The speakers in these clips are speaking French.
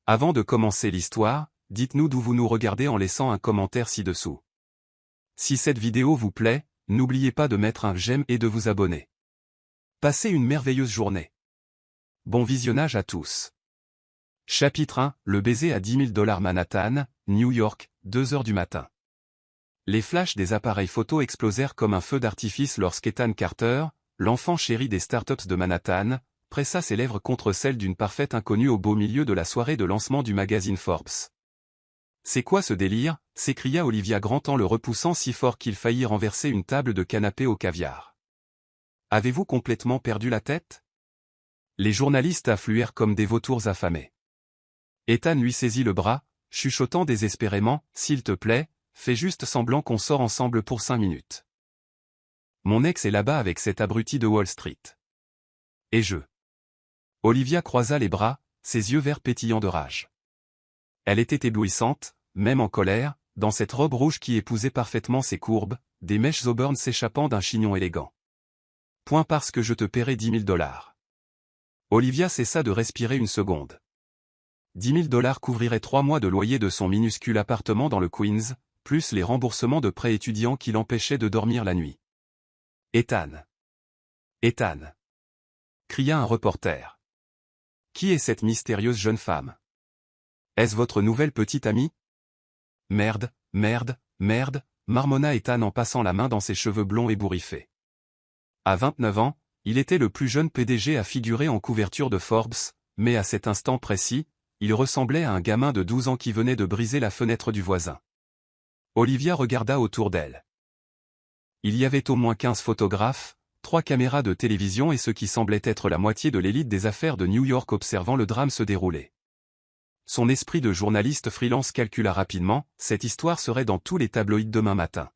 Avant de commencer l'histoire, dites-nous d'où vous nous regardez en laissant un commentaire ci-dessous. Si cette vidéo vous plaît, n'oubliez pas de mettre un j'aime et de vous abonner. Passez une merveilleuse journée. Bon visionnage à tous. Chapitre 1, le baiser à $10 000 Manhattan, New York, 2 heures du matin. Les flashs des appareils photo explosèrent comme un feu d'artifice lorsqu'Ethan Carter, l'enfant chéri des startups de Manhattan, pressa ses lèvres contre celles d'une parfaite inconnue au beau milieu de la soirée de lancement du magazine Forbes. « C'est quoi ce délire » s'écria Olivia Grant en le repoussant si fort qu'il faillit renverser une table de canapé au caviar. « Avez-vous complètement perdu la tête ?» Les journalistes affluèrent comme des vautours affamés. Ethan lui saisit le bras, chuchotant désespérément, « S'il te plaît, fais juste semblant qu'on sort ensemble pour 5 minutes. Mon ex est là-bas avec cet abruti de Wall Street. Et je. » Olivia croisa les bras, ses yeux verts pétillants de rage. Elle était éblouissante, même en colère, dans cette robe rouge qui épousait parfaitement ses courbes, des mèches auburn s'échappant d'un chignon élégant. « Point parce que je te paierai $10 000. Olivia cessa de respirer une seconde. $10 000 couvriraient 3 mois de loyer de son minuscule appartement dans le Queens, plus les remboursements de prêts étudiants qui l'empêchaient de dormir la nuit. « Ethan. Ethan. » cria un reporter. « Qui est cette mystérieuse jeune femme? Est-ce votre nouvelle petite amie? » « Merde, merde, merde, marmonna Ethan en passant la main dans ses cheveux blonds ébouriffés. À 29 ans, il était le plus jeune PDG à figurer en couverture de Forbes, mais à cet instant précis, il ressemblait à un gamin de 12 ans qui venait de briser la fenêtre du voisin. Olivia regarda autour d'elle. Il y avait au moins 15 photographes, 3 caméras de télévision et ce qui semblait être la moitié de l'élite des affaires de New York observant le drame se dérouler. Son esprit de journaliste freelance calcula rapidement, cette histoire serait dans tous les tabloïds demain matin.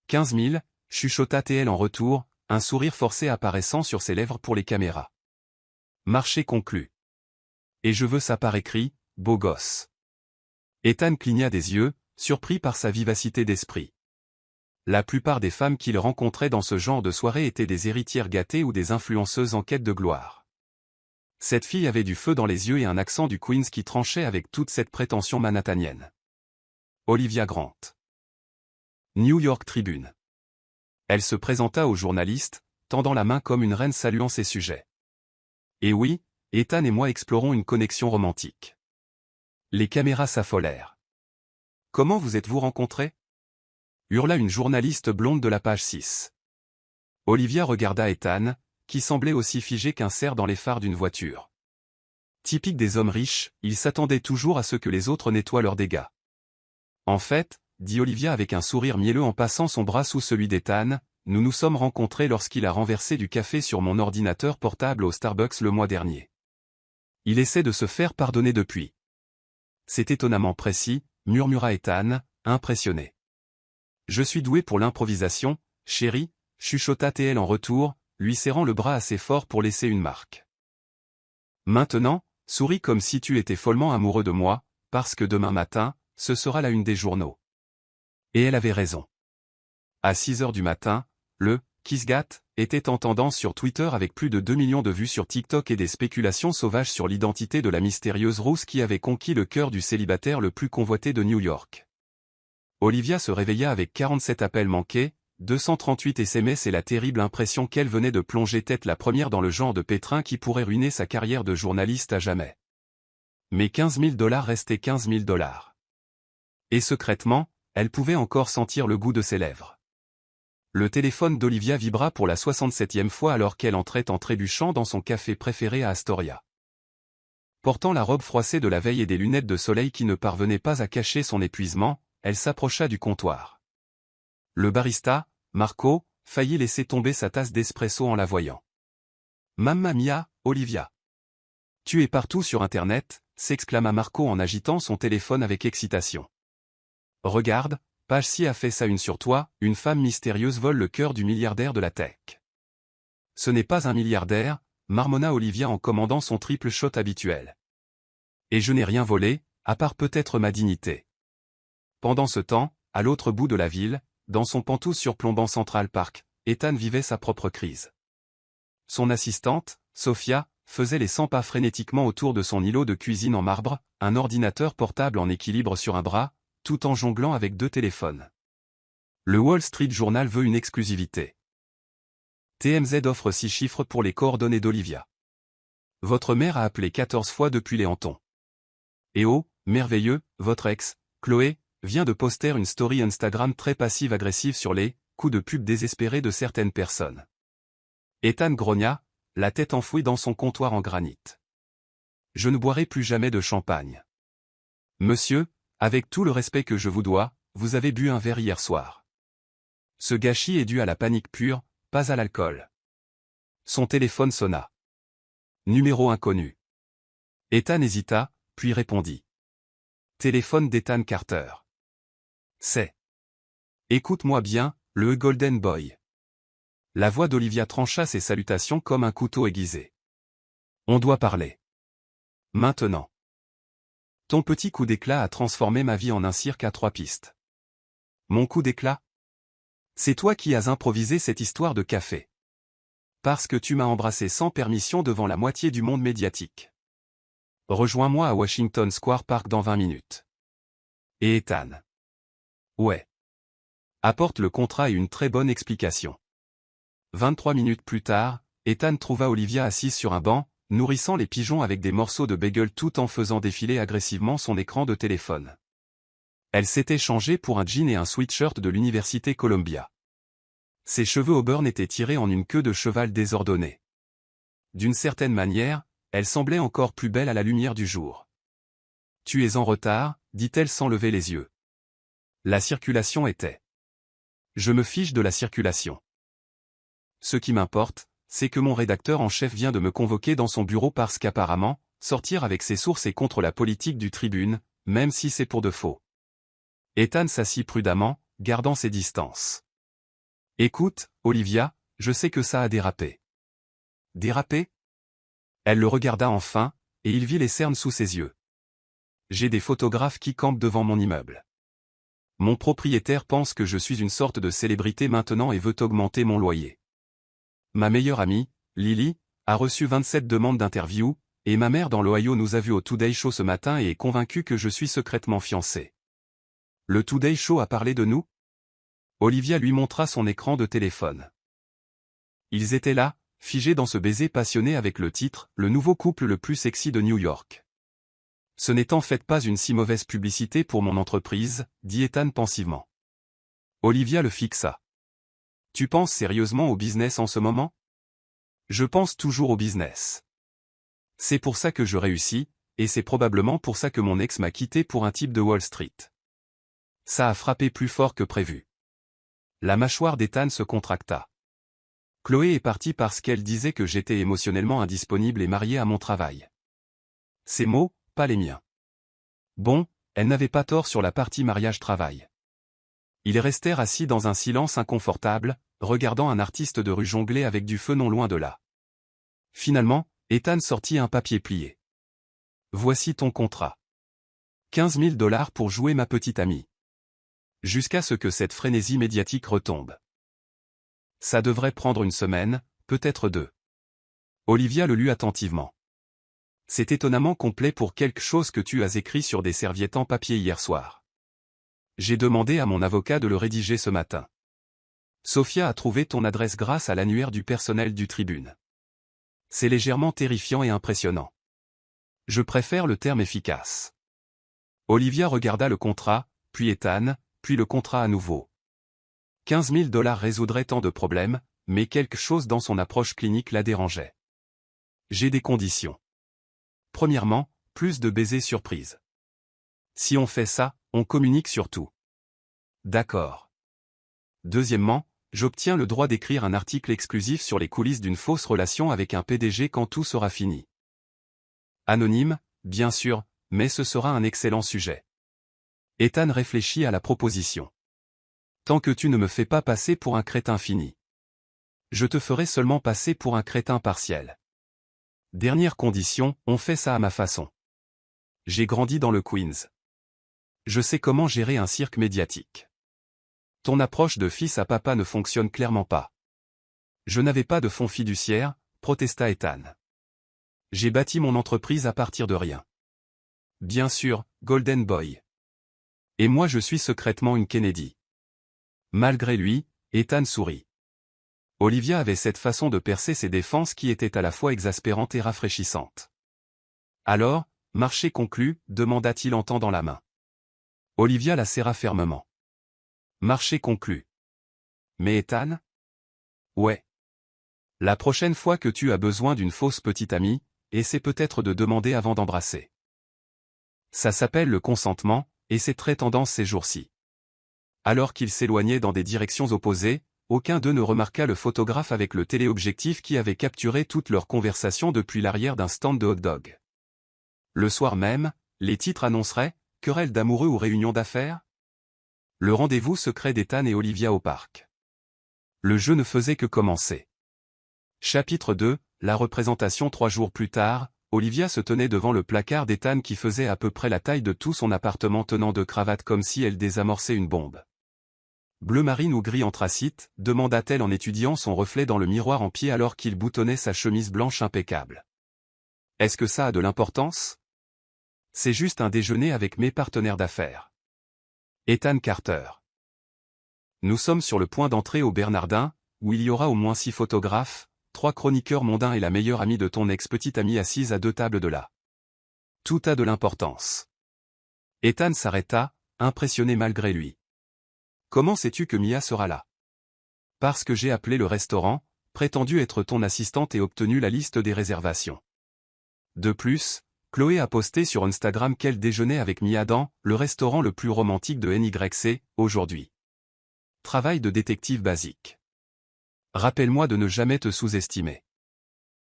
15 000, chuchota TL en retour, un sourire forcé apparaissant sur ses lèvres pour les caméras. Marché conclu. Et je veux ça par écrit, beau gosse. Ethan cligna des yeux, surpris par sa vivacité d'esprit. La plupart des femmes qu'il rencontrait dans ce genre de soirée étaient des héritières gâtées ou des influenceuses en quête de gloire. Cette fille avait du feu dans les yeux et un accent du Queens qui tranchait avec toute cette prétention manhattanienne. Olivia Grant. New York Tribune. Elle se présenta aux journalistes, tendant la main comme une reine saluant ses sujets. Et oui, Ethan et moi explorons une connexion romantique. Les caméras s'affolèrent. Comment vous êtes-vous rencontrés? Hurla une journaliste blonde de la page 6. Olivia regarda Ethan, qui semblait aussi figé qu'un cerf dans les phares d'une voiture. Typique des hommes riches, ils s'attendaient toujours à ce que les autres nettoient leurs dégâts. En fait, dit Olivia avec un sourire mielleux en passant son bras sous celui d'Ethan, nous nous sommes rencontrés lorsqu'il a renversé du café sur mon ordinateur portable au Starbucks le mois dernier. Il essaie de se faire pardonner depuis. C'est étonnamment précis, murmura Ethan, impressionné. Je suis doué pour l'improvisation, chérie, chuchota TL en retour, lui serrant le bras assez fort pour laisser une marque. Maintenant, souris comme si tu étais follement amoureux de moi, parce que demain matin, ce sera la une des journaux. Et elle avait raison. À 6 heures du matin, le « Kissgat » était en tendance sur Twitter avec plus de 2 millions de vues sur TikTok et des spéculations sauvages sur l'identité de la mystérieuse rousse qui avait conquis le cœur du célibataire le plus convoité de New York. Olivia se réveilla avec 47 appels manqués, 238 SMS et la terrible impression qu'elle venait de plonger tête la première dans le genre de pétrin qui pourrait ruiner sa carrière de journaliste à jamais. Mais $15 000 restaient $15 000. Et secrètement, elle pouvait encore sentir le goût de ses lèvres. Le téléphone d'Olivia vibra pour la 67e fois alors qu'elle entrait en trébuchant dans son café préféré à Astoria. Portant la robe froissée de la veille et des lunettes de soleil qui ne parvenaient pas à cacher son épuisement, elle s'approcha du comptoir. Le barista, Marco, faillit laisser tomber sa tasse d'espresso en la voyant. « Mamma mia, Olivia. Tu es partout sur Internet » s'exclama Marco en agitant son téléphone avec excitation. « Regarde, page 6 a fait sa une sur toi, une femme mystérieuse vole le cœur du milliardaire de la tech. » « Ce n'est pas un milliardaire » marmonna Olivia en commandant son triple shot habituel. « Et je n'ai rien volé, à part peut-être ma dignité. » Pendant ce temps, à l'autre bout de la ville, dans son pantouf surplombant Central Park, Ethan vivait sa propre crise. Son assistante, Sophia, faisait les 100 pas frénétiquement autour de son îlot de cuisine en marbre, un ordinateur portable en équilibre sur un bras, tout en jonglant avec 2 téléphones. Le Wall Street Journal veut une exclusivité. TMZ offre 6 chiffres pour les coordonnées d'Olivia. Votre mère a appelé 14 fois depuis Léanton. Et oh, merveilleux, votre ex, Chloé, vient de poster une story Instagram très passive-agressive sur les coups de pub désespérés de certaines personnes. Ethan grogna, la tête enfouie dans son comptoir en granit. Je ne boirai plus jamais de champagne. Monsieur, avec tout le respect que je vous dois, vous avez bu un verre hier soir. Ce gâchis est dû à la panique pure, pas à l'alcool. Son téléphone sonna. Numéro inconnu. Ethan hésita, puis répondit. Téléphone d'Ethan Carter. C'est. Écoute-moi bien, le Golden Boy. La voix d'Olivia trancha ses salutations comme un couteau aiguisé. On doit parler. Maintenant. Ton petit coup d'éclat a transformé ma vie en un cirque à 3 pistes. Mon coup d'éclat? C'est toi qui as improvisé cette histoire de café. Parce que tu m'as embrassé sans permission devant la moitié du monde médiatique. Rejoins-moi à Washington Square Park dans 20 minutes. Et Ethan. Ouais. Apporte le contrat et une très bonne explication. 23 minutes plus tard, Ethan trouva Olivia assise sur un banc, nourrissant les pigeons avec des morceaux de bagel tout en faisant défiler agressivement son écran de téléphone. Elle s'était changée pour un jean et un sweatshirt de l'université Columbia. Ses cheveux auburn étaient tirés en une queue de cheval désordonnée. D'une certaine manière, elle semblait encore plus belle à la lumière du jour. « Tu es en retard », dit-elle sans lever les yeux. La circulation était. Je me fiche de la circulation. Ce qui m'importe, c'est que mon rédacteur en chef vient de me convoquer dans son bureau parce qu'apparemment, sortir avec ses sources est contre la politique du Tribune, même si c'est pour de faux. Ethan s'assit prudemment, gardant ses distances. Écoute, Olivia, je sais que ça a dérapé. Dérapé? Elle le regarda enfin, et il vit les cernes sous ses yeux. J'ai des photographes qui campent devant mon immeuble. Mon propriétaire pense que je suis une sorte de célébrité maintenant et veut augmenter mon loyer. Ma meilleure amie, Lily, a reçu 27 demandes d'interview, et ma mère dans l'Ohio nous a vus au Today Show ce matin et est convaincue que je suis secrètement fiancé. Le Today Show a parlé de nous? Olivia lui montra son écran de téléphone. Ils étaient là, figés dans ce baiser passionné avec le titre « Le nouveau couple le plus sexy de New York ». Ce n'est en fait pas une si mauvaise publicité pour mon entreprise, dit Ethan pensivement. Olivia le fixa. Tu penses sérieusement au business en ce moment? Je pense toujours au business. C'est pour ça que je réussis, et c'est probablement pour ça que mon ex m'a quitté pour un type de Wall Street. Ça a frappé plus fort que prévu. La mâchoire d'Ethan se contracta. Chloé est partie parce qu'elle disait que j'étais émotionnellement indisponible et marié à mon travail. Ces mots, pas les miens. Bon, elle n'avait pas tort sur la partie mariage-travail. Ils restèrent assis dans un silence inconfortable, regardant un artiste de rue jongler avec du feu non loin de là. Finalement, Ethan sortit un papier plié. Voici ton contrat. 15 000 $ pour jouer ma petite amie. Jusqu'à ce que cette frénésie médiatique retombe. Ça devrait prendre une semaine, peut-être 2. Olivia le lut attentivement. C'est étonnamment complet pour quelque chose que tu as écrit sur des serviettes en papier hier soir. J'ai demandé à mon avocat de le rédiger ce matin. Sophia a trouvé ton adresse grâce à l'annuaire du personnel du Tribune. C'est légèrement terrifiant et impressionnant. Je préfère le terme efficace. Olivia regarda le contrat, puis Ethan, puis le contrat à nouveau. 15 000 $ résoudrait tant de problèmes, mais quelque chose dans son approche clinique la dérangeait. J'ai des conditions. Premièrement, plus de baisers surprises. Si on fait ça, on communique sur tout. D'accord. Deuxièmement, j'obtiens le droit d'écrire un article exclusif sur les coulisses d'une fausse relation avec un PDG quand tout sera fini. Anonyme, bien sûr, mais ce sera un excellent sujet. Ethan réfléchit à la proposition. Tant que tu ne me fais pas passer pour un crétin fini. Je te ferai seulement passer pour un crétin partiel. Dernière condition, on fait ça à ma façon. J'ai grandi dans le Queens. Je sais comment gérer un cirque médiatique. Ton approche de fils à papa ne fonctionne clairement pas. Je n'avais pas de fonds fiduciaire, protesta Ethan. J'ai bâti mon entreprise à partir de rien. Bien sûr, Golden Boy. Et moi je suis secrètement une Kennedy. Malgré lui, Ethan sourit. Olivia avait cette façon de percer ses défenses qui était à la fois exaspérante et rafraîchissante. Alors, marché conclu, demanda-t-il en tendant la main. Olivia la serra fermement. Marché conclu. Mais Ethan? Ouais. La prochaine fois que tu as besoin d'une fausse petite amie, essaie peut-être de demander avant d'embrasser. Ça s'appelle le consentement, et c'est très tendance ces jours-ci. Alors qu'ils s'éloignaient dans des directions opposées, aucun d'eux ne remarqua le photographe avec le téléobjectif qui avait capturé toute leur conversation depuis l'arrière d'un stand de hot-dog. Le soir même, les titres annonceraient « Querelle d'amoureux ou réunion d'affaires ?» Le rendez-vous secret d'Ethan et Olivia au parc. Le jeu ne faisait que commencer. Chapitre 2, la représentation 3 jours plus tard, Olivia se tenait devant le placard d'Ethan qui faisait à peu près la taille de tout son appartement tenant de cravate comme si elle désamorçait une bombe. Bleu marine ou gris anthracite, demanda-t-elle en étudiant son reflet dans le miroir en pied alors qu'il boutonnait sa chemise blanche impeccable. Est-ce que ça a de l'importance? C'est juste un déjeuner avec mes partenaires d'affaires. Ethan Carter. Nous sommes sur le point d'entrer au Bernardin, où il y aura au moins 6 photographes, 3 chroniqueurs mondains et la meilleure amie de ton ex-petite amie assise à 2 tables de là. Tout a de l'importance. Ethan s'arrêta, impressionné malgré lui. Comment sais-tu que Mia sera là? Parce que j'ai appelé le restaurant, prétendu être ton assistante et obtenu la liste des réservations. De plus, Chloé a posté sur Instagram qu'elle déjeunait avec Mia dans le restaurant le plus romantique de NYC, aujourd'hui. Travail de détective basique. Rappelle-moi de ne jamais te sous-estimer.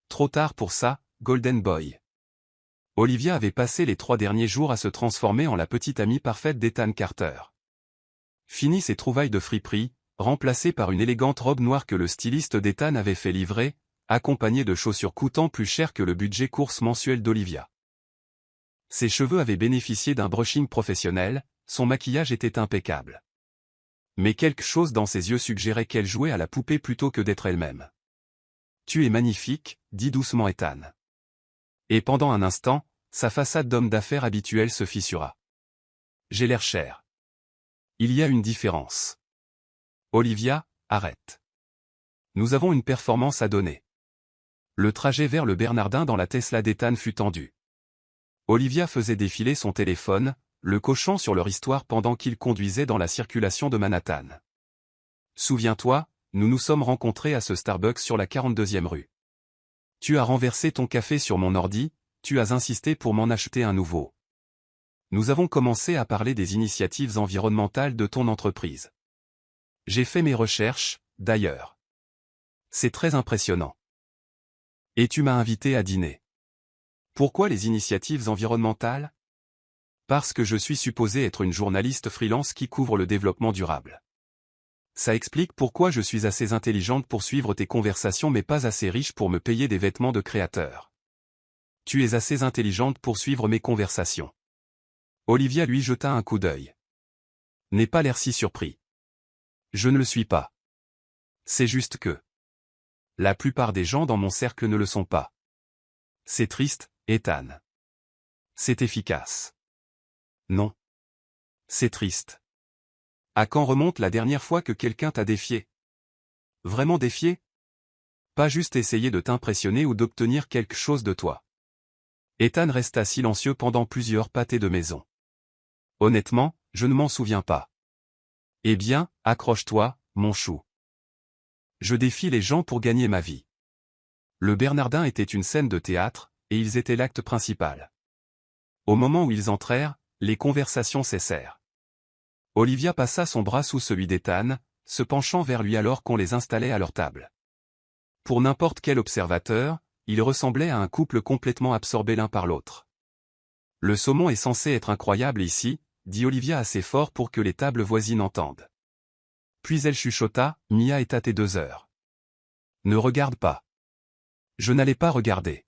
Trop tard pour ça, Golden Boy. Olivia avait passé les 3 derniers jours à se transformer en la petite amie parfaite d'Ethan Carter. Fini ses trouvailles de friperie, remplacées par une élégante robe noire que le styliste d'Ethan avait fait livrer, accompagnée de chaussures coûtant plus cher que le budget course mensuel d'Olivia. Ses cheveux avaient bénéficié d'un brushing professionnel, son maquillage était impeccable. Mais quelque chose dans ses yeux suggérait qu'elle jouait à la poupée plutôt que d'être elle-même. « Tu es magnifique », dit doucement Ethan. Et pendant un instant, sa façade d'homme d'affaires habituelle se fissura. « J'ai l'air cher. » Il y a une différence. Olivia, arrête. Nous avons une performance à donner. Le trajet vers le Bernardin dans la Tesla d'Ethan fut tendu. Olivia faisait défiler son téléphone, le cochant sur leur histoire pendant qu'ils conduisaient dans la circulation de Manhattan. Souviens-toi, nous nous sommes rencontrés à ce Starbucks sur la 42e rue. Tu as renversé ton café sur mon ordi, tu as insisté pour m'en acheter un nouveau. Nous avons commencé à parler des initiatives environnementales de ton entreprise. J'ai fait mes recherches, d'ailleurs. C'est très impressionnant. Et tu m'as invité à dîner. Pourquoi les initiatives environnementales? Parce que je suis supposé être une journaliste freelance qui couvre le développement durable. Ça explique pourquoi je suis assez intelligente pour suivre tes conversations mais pas assez riche pour me payer des vêtements de créateur. Tu es assez intelligente pour suivre mes conversations. Olivia lui jeta un coup d'œil. N'aie pas l'air si surpris. Je ne le suis pas. C'est juste que la plupart des gens dans mon cercle ne le sont pas. C'est triste, Ethan. C'est efficace. Non. C'est triste. À quand remonte la dernière fois que quelqu'un t'a défié? Vraiment défié? Pas juste essayer de t'impressionner ou d'obtenir quelque chose de toi. Ethan resta silencieux pendant plusieurs pâtés de maison. Honnêtement, je ne m'en souviens pas. Eh bien, accroche-toi, mon chou. Je défie les gens pour gagner ma vie. Le Bernardin était une scène de théâtre, et ils étaient l'acte principal. Au moment où ils entrèrent, les conversations cessèrent. Olivia passa son bras sous celui d'Ethan, se penchant vers lui alors qu'on les installait à leur table. Pour n'importe quel observateur, ils ressemblaient à un couple complètement absorbé l'un par l'autre. Le saumon est censé être incroyable ici, dit Olivia assez fort pour que les tables voisines entendent. Puis elle chuchota, Mia est à tes 2 heures. Ne regarde pas. Je n'allais pas regarder.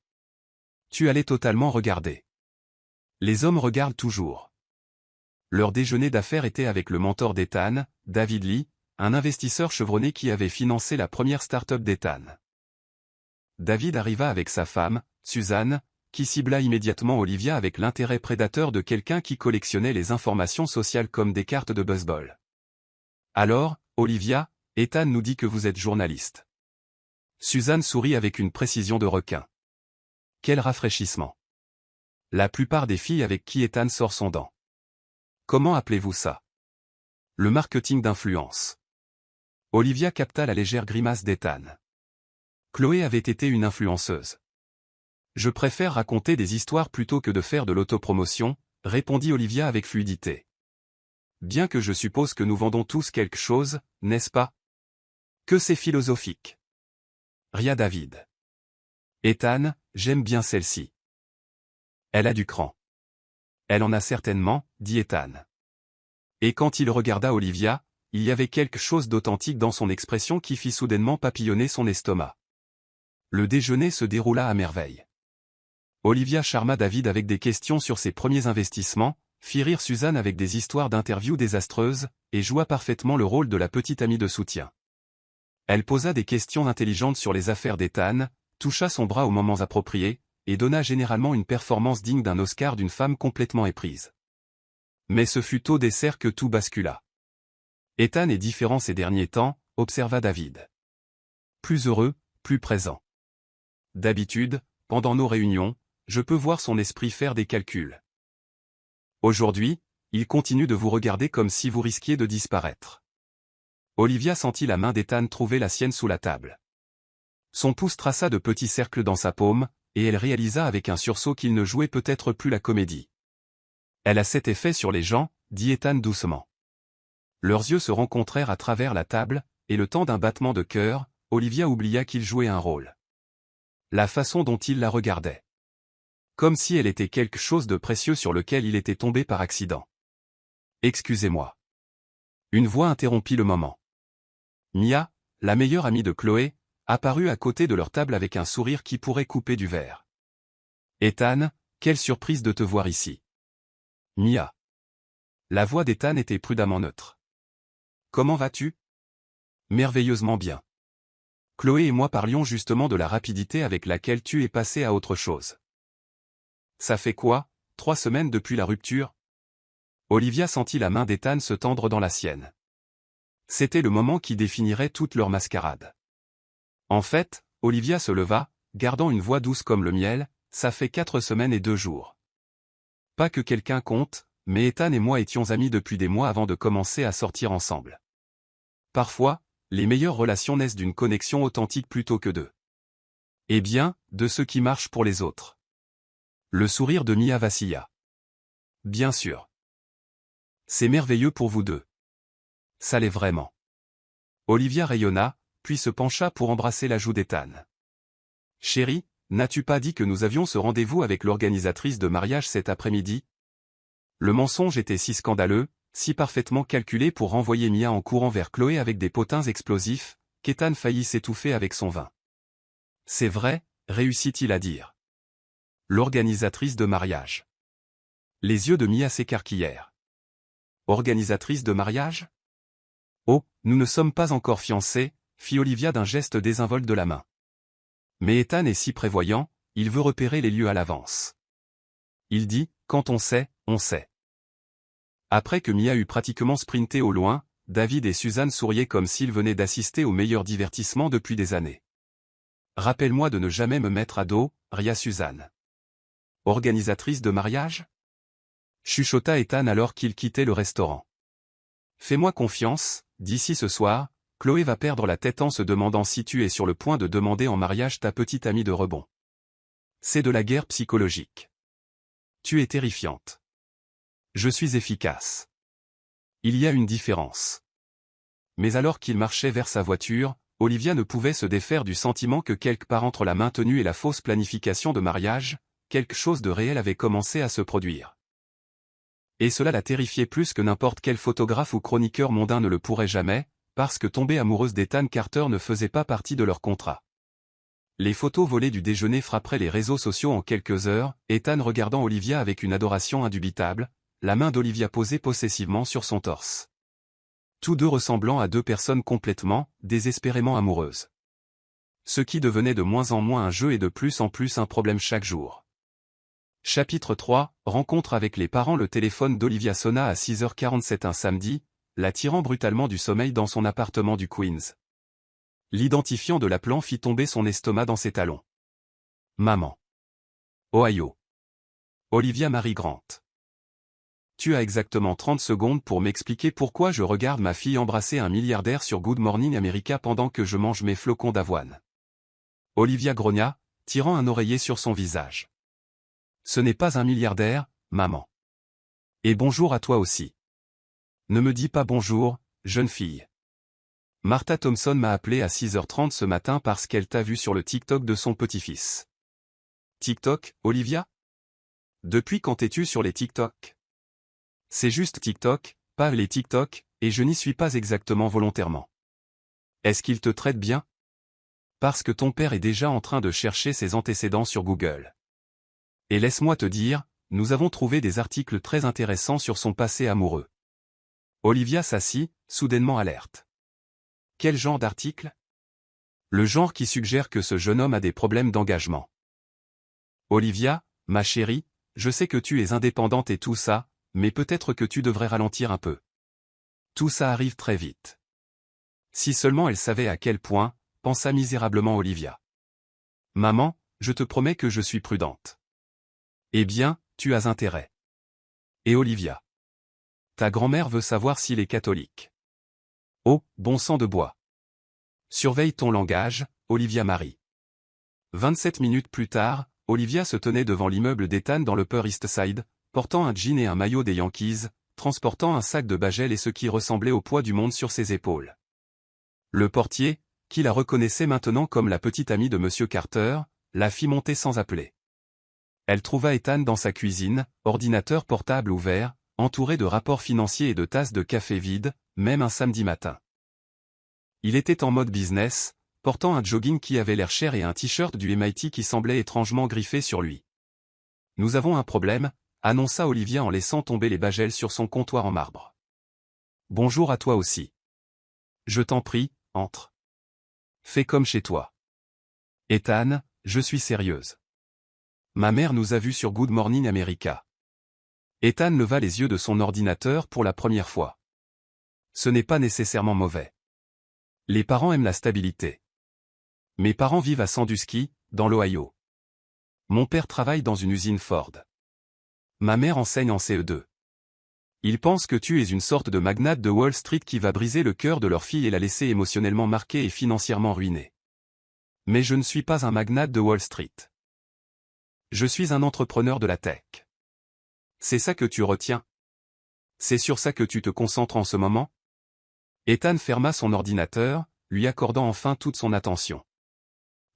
Tu allais totalement regarder. Les hommes regardent toujours. Leur déjeuner d'affaires était avec le mentor d'Ethan, David Lee, un investisseur chevronné qui avait financé la première start-up d'Ethan. David arriva avec sa femme, Suzanne, qui cibla immédiatement Olivia avec l'intérêt prédateur de quelqu'un qui collectionnait les informations sociales comme des cartes de baseball. Alors, Olivia, Ethan nous dit que vous êtes journaliste. Suzanne sourit avec une précision de requin. Quel rafraîchissement. La plupart des filles avec qui Ethan sort sont dents. Comment appelez-vous ça? Le marketing d'influence. Olivia capta la légère grimace d'Ethan. Chloé avait été une influenceuse. Je préfère raconter des histoires plutôt que de faire de l'autopromotion, répondit Olivia avec fluidité. Bien que je suppose que nous vendons tous quelque chose, n'est-ce pas? Que c'est philosophique. Ria David. Ethan, j'aime bien celle-ci. Elle a du cran. Elle en a certainement, dit Ethan. Et quand il regarda Olivia, il y avait quelque chose d'authentique dans son expression qui fit soudainement papillonner son estomac. Le déjeuner se déroula à merveille. Olivia charma David avec des questions sur ses premiers investissements, fit rire Suzanne avec des histoires d'interviews désastreuses, et joua parfaitement le rôle de la petite amie de soutien. Elle posa des questions intelligentes sur les affaires d'Ethan, toucha son bras aux moments appropriés, et donna généralement une performance digne d'un Oscar d'une femme complètement éprise. Mais ce fut au dessert que tout bascula. Ethan est différent ces derniers temps, observa David. Plus heureux, plus présent. D'habitude, pendant nos réunions, je peux voir son esprit faire des calculs. Aujourd'hui, il continue de vous regarder comme si vous risquiez de disparaître. Olivia sentit la main d'Ethan trouver la sienne sous la table. Son pouce traça de petits cercles dans sa paume, et elle réalisa avec un sursaut qu'il ne jouait peut-être plus la comédie. Elle a cet effet sur les gens, dit Ethan doucement. Leurs yeux se rencontrèrent à travers la table, et le temps d'un battement de cœur, Olivia oublia qu'il jouait un rôle. La façon dont il la regardait. Comme si elle était quelque chose de précieux sur lequel il était tombé par accident. Excusez-moi. Une voix interrompit le moment. Mia, la meilleure amie de Chloé, apparut à côté de leur table avec un sourire qui pourrait couper du verre. Ethan, quelle surprise de te voir ici. Mia. La voix d'Ethan était prudemment neutre. Comment vas-tu? Merveilleusement bien. Chloé et moi parlions justement de la rapidité avec laquelle tu es passé à autre chose. Ça fait quoi, 3 semaines depuis la rupture? Olivia sentit la main d'Ethan se tendre dans la sienne. C'était le moment qui définirait toute leur mascarade. En fait, Olivia se leva, gardant une voix douce comme le miel, ça fait 4 semaines et 2 jours. Pas que quelqu'un compte, mais Ethan et moi étions amis depuis des mois avant de commencer à sortir ensemble. Parfois, les meilleures relations naissent d'une connexion authentique plutôt que de... Eh bien, de ce qui marche pour les autres. Le sourire de Mia vacilla. Bien sûr. C'est merveilleux pour vous deux. Ça l'est vraiment. Olivia rayonna, puis se pencha pour embrasser la joue d'Ethan. Chérie, n'as-tu pas dit que nous avions ce rendez-vous avec l'organisatrice de mariage cet après-midi? Le mensonge était si scandaleux, si parfaitement calculé pour renvoyer Mia en courant vers Chloé avec des potins explosifs, qu'Ethan faillit s'étouffer avec son vin. C'est vrai, réussit-il à dire. L'organisatrice de mariage. Les yeux de Mia s'écarquillèrent. Organisatrice de mariage? Oh, nous ne sommes pas encore fiancés, fit Olivia d'un geste désinvolte de la main. Mais Ethan est si prévoyant, il veut repérer les lieux à l'avance. Il dit, quand on sait, on sait. Après que Mia eut pratiquement sprinté au loin, David et Suzanne souriaient comme s'ils venaient d'assister au meilleur divertissement depuis des années. Rappelle-moi de ne jamais me mettre à dos, ria Suzanne. Organisatrice de mariage? Chuchota Ethan alors qu'il quittait le restaurant. Fais-moi confiance, d'ici ce soir, Chloé va perdre la tête en se demandant si tu es sur le point de demander en mariage ta petite amie de rebond. C'est de la guerre psychologique. Tu es terrifiante. Je suis efficace. Il y a une différence. Mais alors qu'il marchait vers sa voiture, Olivia ne pouvait se défaire du sentiment que quelque part entre la main tenue et la fausse planification de mariage, quelque chose de réel avait commencé à se produire. Et cela la terrifiait plus que n'importe quel photographe ou chroniqueur mondain ne le pourrait jamais, parce que tomber amoureuse d'Ethan Carter ne faisait pas partie de leur contrat. Les photos volées du déjeuner frapperaient les réseaux sociaux en quelques heures, Ethan regardant Olivia avec une adoration indubitable, la main d'Olivia posée possessivement sur son torse. Tous deux ressemblant à deux personnes complètement, désespérément amoureuses. Ce qui devenait de moins en moins un jeu et de plus en plus un problème chaque jour. Chapitre 3, rencontre avec les parents. Le téléphone d'Olivia sonna à 6h47 un samedi, la tirant brutalement du sommeil dans son appartement du Queens. L'identifiant de l'appelant fit tomber son estomac dans ses talons. Maman. Ohio. Olivia Mary Grant. Tu as exactement 30 secondes pour m'expliquer pourquoi je regarde ma fille embrasser un milliardaire sur Good Morning America pendant que je mange mes flocons d'avoine. Olivia grogna, tirant un oreiller sur son visage. Ce n'est pas un milliardaire, maman. Et bonjour à toi aussi. Ne me dis pas bonjour, jeune fille. Martha Thompson m'a appelé à 6h30 ce matin parce qu'elle t'a vu sur le TikTok de son petit-fils. TikTok, Olivia? Depuis quand es-tu sur les TikTok? C'est juste TikTok, pas les TikTok, et je n'y suis pas exactement volontairement. Est-ce qu'il te traite bien? Parce que ton père est déjà en train de chercher ses antécédents sur Google. Et laisse-moi te dire, nous avons trouvé des articles très intéressants sur son passé amoureux. Olivia s'assit, soudainement alerte. Quel genre d'article? Le genre qui suggère que ce jeune homme a des problèmes d'engagement. Olivia, ma chérie, je sais que tu es indépendante et tout ça, mais peut-être que tu devrais ralentir un peu. Tout ça arrive très vite. Si seulement elle savait à quel point, pensa misérablement Olivia. Maman, je te promets que je suis prudente. Eh bien, tu as intérêt. Et Olivia. Ta grand-mère veut savoir s'il est catholique. Oh, bon sang de bois. Surveille ton langage, Olivia Mary. 27 minutes plus tard, Olivia se tenait devant l'immeuble d'Ethan dans le Upper East Side, portant un jean et un maillot des Yankees, transportant un sac de bagel et ce qui ressemblait au poids du monde sur ses épaules. Le portier, qui la reconnaissait maintenant comme la petite amie de M. Carter, la fit monter sans appeler. Elle trouva Ethan dans sa cuisine, ordinateur portable ouvert, entouré de rapports financiers et de tasses de café vides, même un samedi matin. Il était en mode business, portant un jogging qui avait l'air cher et un t-shirt du MIT qui semblait étrangement griffé sur lui. « Nous avons un problème », annonça Olivia en laissant tomber les bagels sur son comptoir en marbre. « Bonjour à toi aussi. Je t'en prie, entre. Fais comme chez toi. Ethan, je suis sérieuse. Ma mère nous a vus sur Good Morning America. » Ethan leva les yeux de son ordinateur pour la première fois. Ce n'est pas nécessairement mauvais. Les parents aiment la stabilité. Mes parents vivent à Sandusky, dans l'Ohio. Mon père travaille dans une usine Ford. Ma mère enseigne en CE2. Ils pensent que tu es une sorte de magnate de Wall Street qui va briser le cœur de leur fille et la laisser émotionnellement marquée et financièrement ruinée. Mais je ne suis pas un magnate de Wall Street. Je suis un entrepreneur de la tech. C'est ça que tu retiens? C'est sur ça que tu te concentres en ce moment? Ethan ferma son ordinateur, lui accordant enfin toute son attention.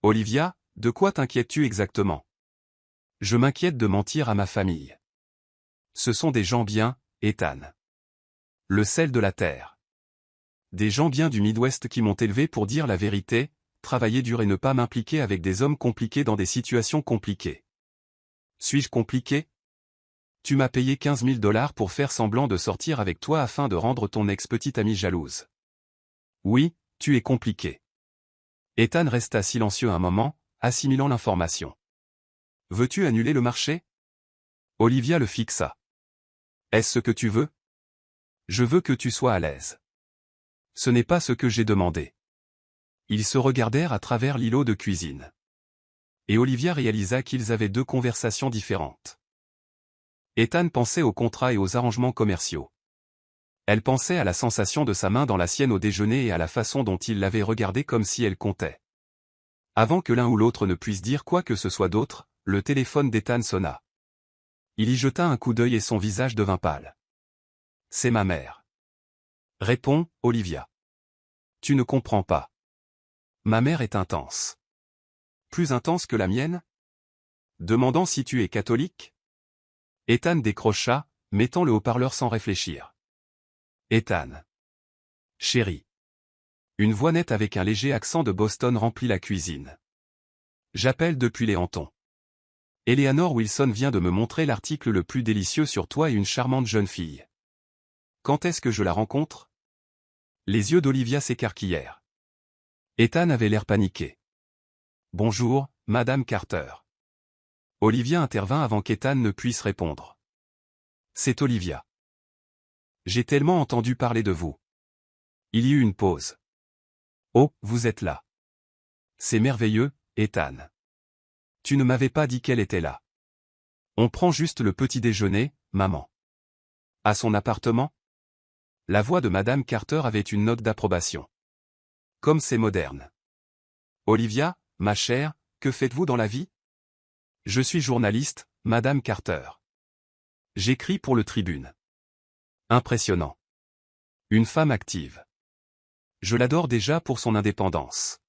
Olivia, de quoi t'inquiètes-tu exactement? Je m'inquiète de mentir à ma famille. Ce sont des gens bien, Ethan. Le sel de la terre. Des gens bien du Midwest qui m'ont élevé pour dire la vérité, travailler dur et ne pas m'impliquer avec des hommes compliqués dans des situations compliquées. Suis-je compliqué? Tu m'as payé 15 000 $ pour faire semblant de sortir avec toi afin de rendre ton ex-petite amie jalouse. Oui, tu es compliqué. Ethan resta silencieux un moment, assimilant l'information. Veux-tu annuler le marché? Olivia le fixa. Est-ce ce que tu veux? Je veux que tu sois à l'aise. Ce n'est pas ce que j'ai demandé. Ils se regardèrent à travers l'îlot de cuisine. Et Olivia réalisa qu'ils avaient deux conversations différentes. Ethan pensait aux contrats et aux arrangements commerciaux. Elle pensait à la sensation de sa main dans la sienne au déjeuner et à la façon dont il l'avait regardée comme si elle comptait. Avant que l'un ou l'autre ne puisse dire quoi que ce soit d'autre, le téléphone d'Ethan sonna. Il y jeta un coup d'œil et son visage devint pâle. « C'est ma mère. » Répond, Olivia. « Tu ne comprends pas. Ma mère est intense. » Plus intense que la mienne? Demandant si tu es catholique? Ethan décrocha, mettant le haut-parleur sans réfléchir. Ethan. Chérie. Une voix nette avec un léger accent de Boston remplit la cuisine. J'appelle depuis les Hamptons. Eleanor Wilson vient de me montrer l'article le plus délicieux sur toi et une charmante jeune fille. Quand est-ce que je la rencontre? Les yeux d'Olivia s'écarquillèrent. Ethan avait l'air paniqué. Bonjour, Madame Carter. Olivia intervint avant qu'Ethan ne puisse répondre. C'est Olivia. J'ai tellement entendu parler de vous. Il y eut une pause. Oh, vous êtes là. C'est merveilleux, Ethan. Tu ne m'avais pas dit qu'elle était là. On prend juste le petit déjeuner, maman. À son appartement? La voix de Madame Carter avait une note d'approbation. Comme c'est moderne. Olivia, ma chère, que faites-vous dans la vie? Je suis journaliste, Madame Carter. J'écris pour le Tribune. Impressionnant. Une femme active. Je l'adore déjà pour son indépendance.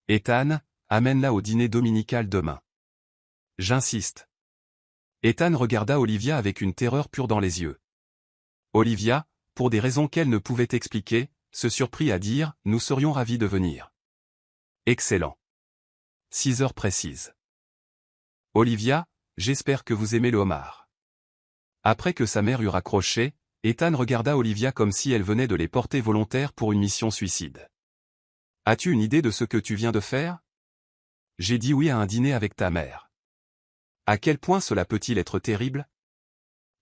Ethan, amène-la au dîner dominical demain. J'insiste. Ethan regarda Olivia avec une terreur pure dans les yeux. Olivia, pour des raisons qu'elle ne pouvait expliquer, se surprit à dire « Nous serions ravis de venir. » Excellent. 6 heures précises. Olivia, j'espère que vous aimez le homard. Après que sa mère eut raccroché, Ethan regarda Olivia comme si elle venait de les porter volontaires pour une mission suicide. As-tu une idée de ce que tu viens de faire? J'ai dit oui à un dîner avec ta mère. À quel point cela peut-il être terrible?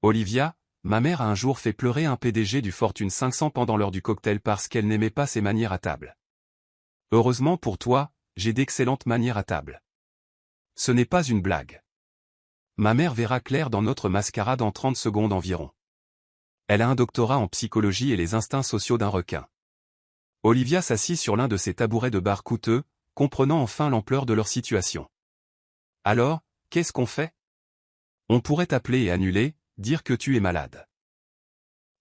Olivia, ma mère a un jour fait pleurer un PDG du Fortune 500 pendant l'heure du cocktail parce qu'elle n'aimait pas ses manières à table. Heureusement pour toi, j'ai d'excellentes manières à table. Ce n'est pas une blague. Ma mère verra clair dans notre mascarade en 30 secondes environ. Elle a un doctorat en psychologie et les instincts sociaux d'un requin. Olivia s'assit sur l'un de ces tabourets de bar coûteux, comprenant enfin l'ampleur de leur situation. Alors, qu'est-ce qu'on fait? On pourrait t'appeler et annuler, dire que tu es malade.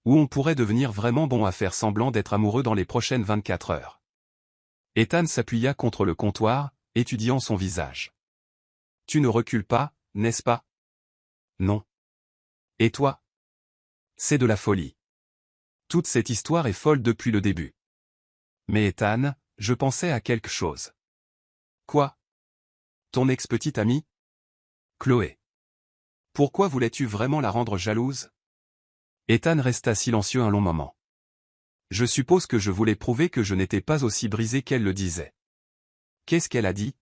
Ou on pourrait devenir vraiment bon à faire semblant d'être amoureux dans les prochaines 24 heures. Ethan s'appuya contre le comptoir, étudiant son visage. Tu ne recules pas, n'est-ce pas? Non. Et toi? C'est de la folie. Toute cette histoire est folle depuis le début. Mais Ethan, je pensais à quelque chose. Quoi? Ton ex-petite amie? Chloé. Pourquoi voulais-tu vraiment la rendre jalouse? Ethan resta silencieux un long moment. Je suppose que je voulais prouver que je n'étais pas aussi brisé qu'elle le disait. Qu'est-ce qu'elle a dit?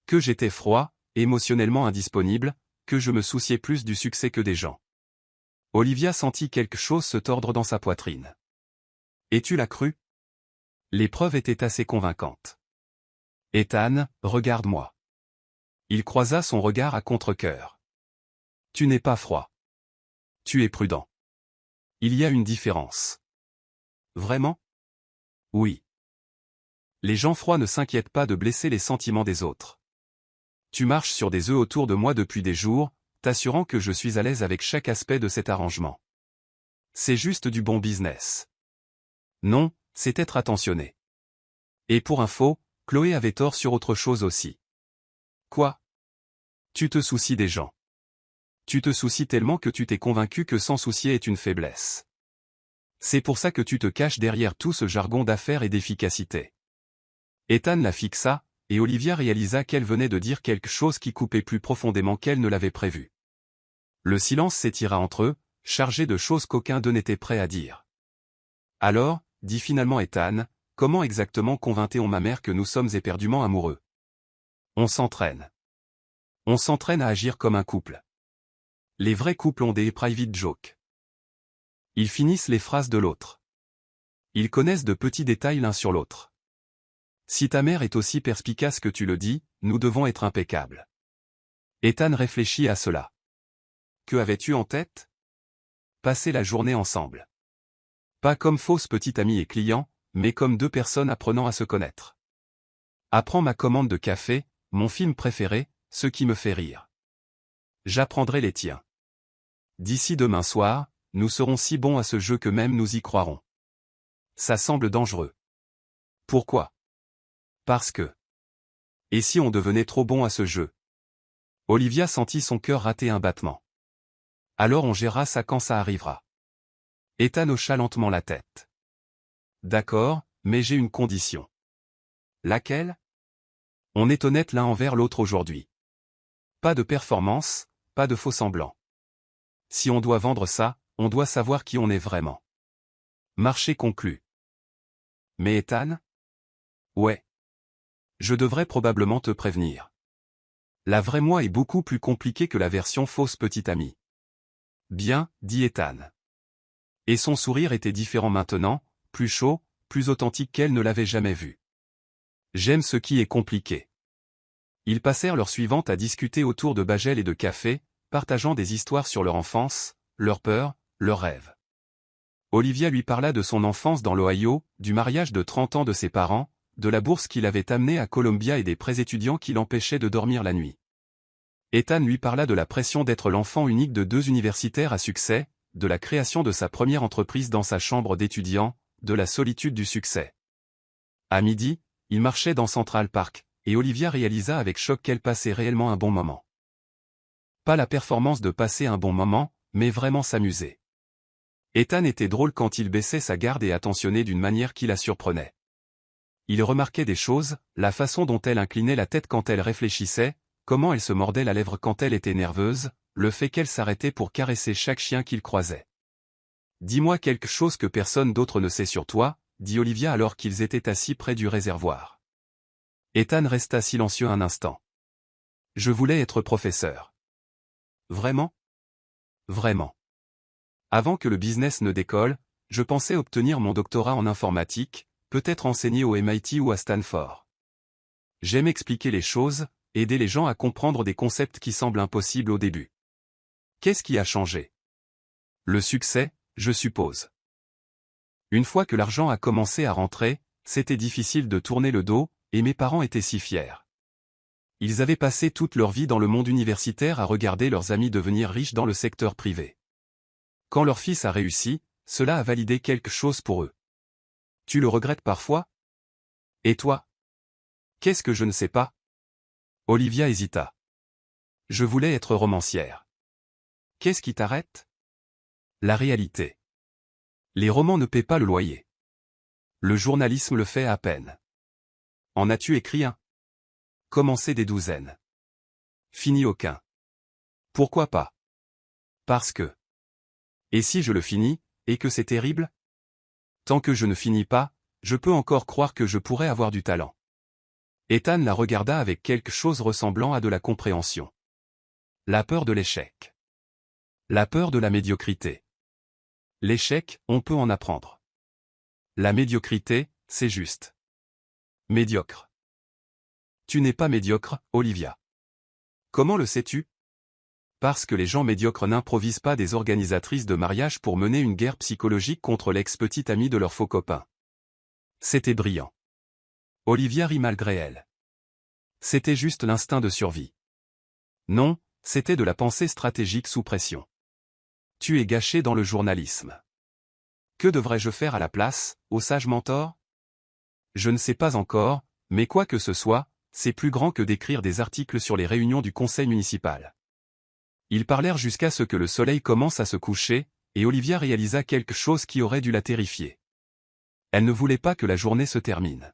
Que j'étais froid, émotionnellement indisponible, que je me souciais plus du succès que des gens. Olivia sentit quelque chose se tordre dans sa poitrine. Et tu l'as cru? Les preuves étaient assez convaincantes. Ethan, regarde-moi. Il croisa son regard à contre-cœur. Tu n'es pas froid. Tu es prudent. Il y a une différence. Vraiment? Oui. Les gens froids ne s'inquiètent pas de blesser les sentiments des autres. Tu marches sur des œufs autour de moi depuis des jours, t'assurant que je suis à l'aise avec chaque aspect de cet arrangement. C'est juste du bon business. Non, c'est être attentionné. Et pour info, Chloé avait tort sur autre chose aussi. Quoi? Tu te soucies des gens. Tu te soucies tellement que tu t'es convaincu que s'en soucier est une faiblesse. C'est pour ça que tu te caches derrière tout ce jargon d'affaires et d'efficacité. Ethan la fixa, et Olivia réalisa qu'elle venait de dire quelque chose qui coupait plus profondément qu'elle ne l'avait prévu. Le silence s'étira entre eux, chargé de choses qu'aucun d'eux n'était prêt à dire. Alors, dit finalement Ethan, comment exactement convainc-on ma mère que nous sommes éperdument amoureux? On s'entraîne. On s'entraîne à agir comme un couple. Les vrais couples ont des private jokes. Ils finissent les phrases de l'autre. Ils connaissent de petits détails l'un sur l'autre. Si ta mère est aussi perspicace que tu le dis, nous devons être impeccables. Ethan réfléchit à cela. Que avais-tu en tête? Passer la journée ensemble. Pas comme fausse petite amie et client, mais comme deux personnes apprenant à se connaître. Apprends ma commande de café, mon film préféré, ce qui me fait rire. J'apprendrai les tiens. D'ici demain soir, nous serons si bons à ce jeu que même nous y croirons. Ça semble dangereux. Pourquoi? Parce que. Et si on devenait trop bon à ce jeu? Olivia sentit son cœur rater un battement. Alors on gérera ça quand ça arrivera. Ethan hocha lentement la tête. D'accord, mais j'ai une condition. Laquelle? On est honnête l'un envers l'autre aujourd'hui. Pas de performance, pas de faux semblants. Si on doit vendre ça, on doit savoir qui on est vraiment. Marché conclu. Mais Ethan? Ouais. Je devrais probablement te prévenir. La vraie moi est beaucoup plus compliquée que la version fausse petite amie. Bien, dit Ethan. Et son sourire était différent maintenant, plus chaud, plus authentique qu'elle ne l'avait jamais vu. J'aime ce qui est compliqué. Ils passèrent l'heure suivante à discuter autour de bagel et de café, partageant des histoires sur leur enfance, leurs peurs, leurs rêves. Olivia lui parla de son enfance dans l'Ohio, du mariage de 30 ans de ses parents, de la bourse qui l'avait amené à Columbia et des prêts étudiants qui l'empêchaient de dormir la nuit. Ethan lui parla de la pression d'être l'enfant unique de 2 universitaires à succès, de la création de sa première entreprise dans sa chambre d'étudiant, de la solitude du succès. À midi, ils marchaient dans Central Park, et Olivia réalisa avec choc qu'elle passait réellement un bon moment. Pas la performance de passer un bon moment, mais vraiment s'amuser. Ethan était drôle quand il baissait sa garde et attentionné d'une manière qui la surprenait. Il remarquait des choses, la façon dont elle inclinait la tête quand elle réfléchissait, comment elle se mordait la lèvre quand elle était nerveuse, le fait qu'elle s'arrêtait pour caresser chaque chien qu'il croisait. « Dis-moi quelque chose que personne d'autre ne sait sur toi », dit Olivia alors qu'ils étaient assis près du réservoir. Ethan resta silencieux un instant. « Je voulais être professeur. »« Vraiment ? » ?»« Vraiment. Avant que le business ne décolle, je pensais obtenir mon doctorat en informatique, peut-être enseigner au MIT ou à Stanford. J'aime expliquer les choses, aider les gens à comprendre des concepts qui semblent impossibles au début. Qu'est-ce qui a changé? Le succès, je suppose. Une fois que l'argent a commencé à rentrer, c'était difficile de tourner le dos, et mes parents étaient si fiers. Ils avaient passé toute leur vie dans le monde universitaire à regarder leurs amis devenir riches dans le secteur privé. Quand leur fils a réussi, cela a validé quelque chose pour eux. Tu le regrettes parfois? Et toi? Qu'est-ce que je ne sais pas? Olivia hésita. Je voulais être romancière. Qu'est-ce qui t'arrête? La réalité. Les romans ne paient pas le loyer. Le journalisme le fait à peine. En as-tu écrit un? Commencé des douzaines. Fini aucun. Pourquoi pas? Parce que. Et si je le finis, et que c'est terrible? Tant que je ne finis pas, je peux encore croire que je pourrais avoir du talent. Ethan la regarda avec quelque chose ressemblant à de la compréhension. La peur de l'échec. La peur de la médiocrité. L'échec, on peut en apprendre. La médiocrité, c'est juste. Médiocre. Tu n'es pas médiocre, Olivia. Comment le sais-tu? Parce que les gens médiocres n'improvisent pas des organisatrices de mariage pour mener une guerre psychologique contre l'ex-petite amie de leur faux copain. C'était brillant. Olivia rit malgré elle. C'était juste l'instinct de survie. Non, c'était de la pensée stratégique sous pression. Tu es gâché dans le journalisme. Que devrais-je faire à la place, ô sage mentor? Je ne sais pas encore, mais quoi que ce soit, c'est plus grand que d'écrire des articles sur les réunions du conseil municipal. Ils parlèrent jusqu'à ce que le soleil commence à se coucher, et Olivia réalisa quelque chose qui aurait dû la terrifier. Elle ne voulait pas que la journée se termine.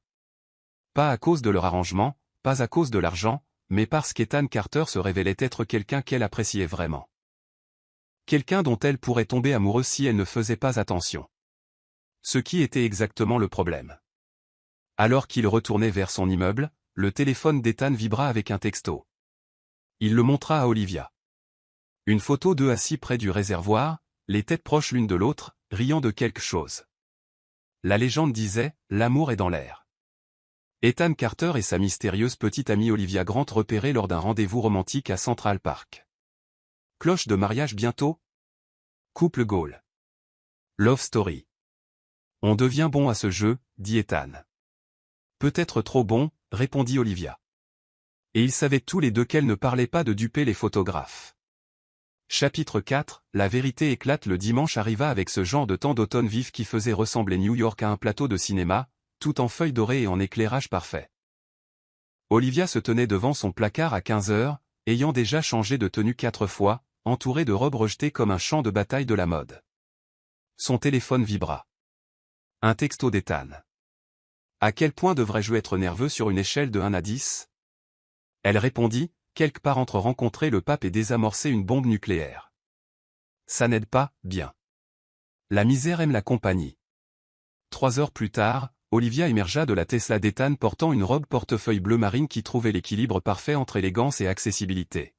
Pas à cause de leur arrangement, pas à cause de l'argent, mais parce qu'Ethan Carter se révélait être quelqu'un qu'elle appréciait vraiment. Quelqu'un dont elle pourrait tomber amoureuse si elle ne faisait pas attention. Ce qui était exactement le problème. Alors qu'il retournait vers son immeuble, le téléphone d'Ethan vibra avec un texto. Il le montra à Olivia. Une photo d'eux assis près du réservoir, les têtes proches l'une de l'autre, riant de quelque chose. La légende disait, l'amour est dans l'air. Ethan Carter et sa mystérieuse petite amie Olivia Grant repérés lors d'un rendez-vous romantique à Central Park. Cloche de mariage bientôt? Couple goal. Love story. On devient bon à ce jeu, dit Ethan. Peut-être trop bon, répondit Olivia. Et ils savaient tous les deux qu'elle ne parlait pas de duper les photographes. Chapitre 4, la vérité éclate. Le dimanche arriva avec ce genre de temps d'automne vif qui faisait ressembler New York à un plateau de cinéma, tout en feuilles dorées et en éclairage parfait. Olivia se tenait devant son placard à 15 heures, ayant déjà changé de tenue 4 fois, entourée de robes rejetées comme un champ de bataille de la mode. Son téléphone vibra. Un texto d'Ethan. À quel point devrais-je être nerveux sur une échelle de 1 à 10? Elle répondit, quelque part entre rencontrer le pape et désamorcer une bombe nucléaire. Ça n'aide pas, bien. La misère aime la compagnie. 3 heures plus tard, Olivia émergea de la Tesla d'Ethan portant une robe portefeuille bleu marine qui trouvait l'équilibre parfait entre élégance et accessibilité.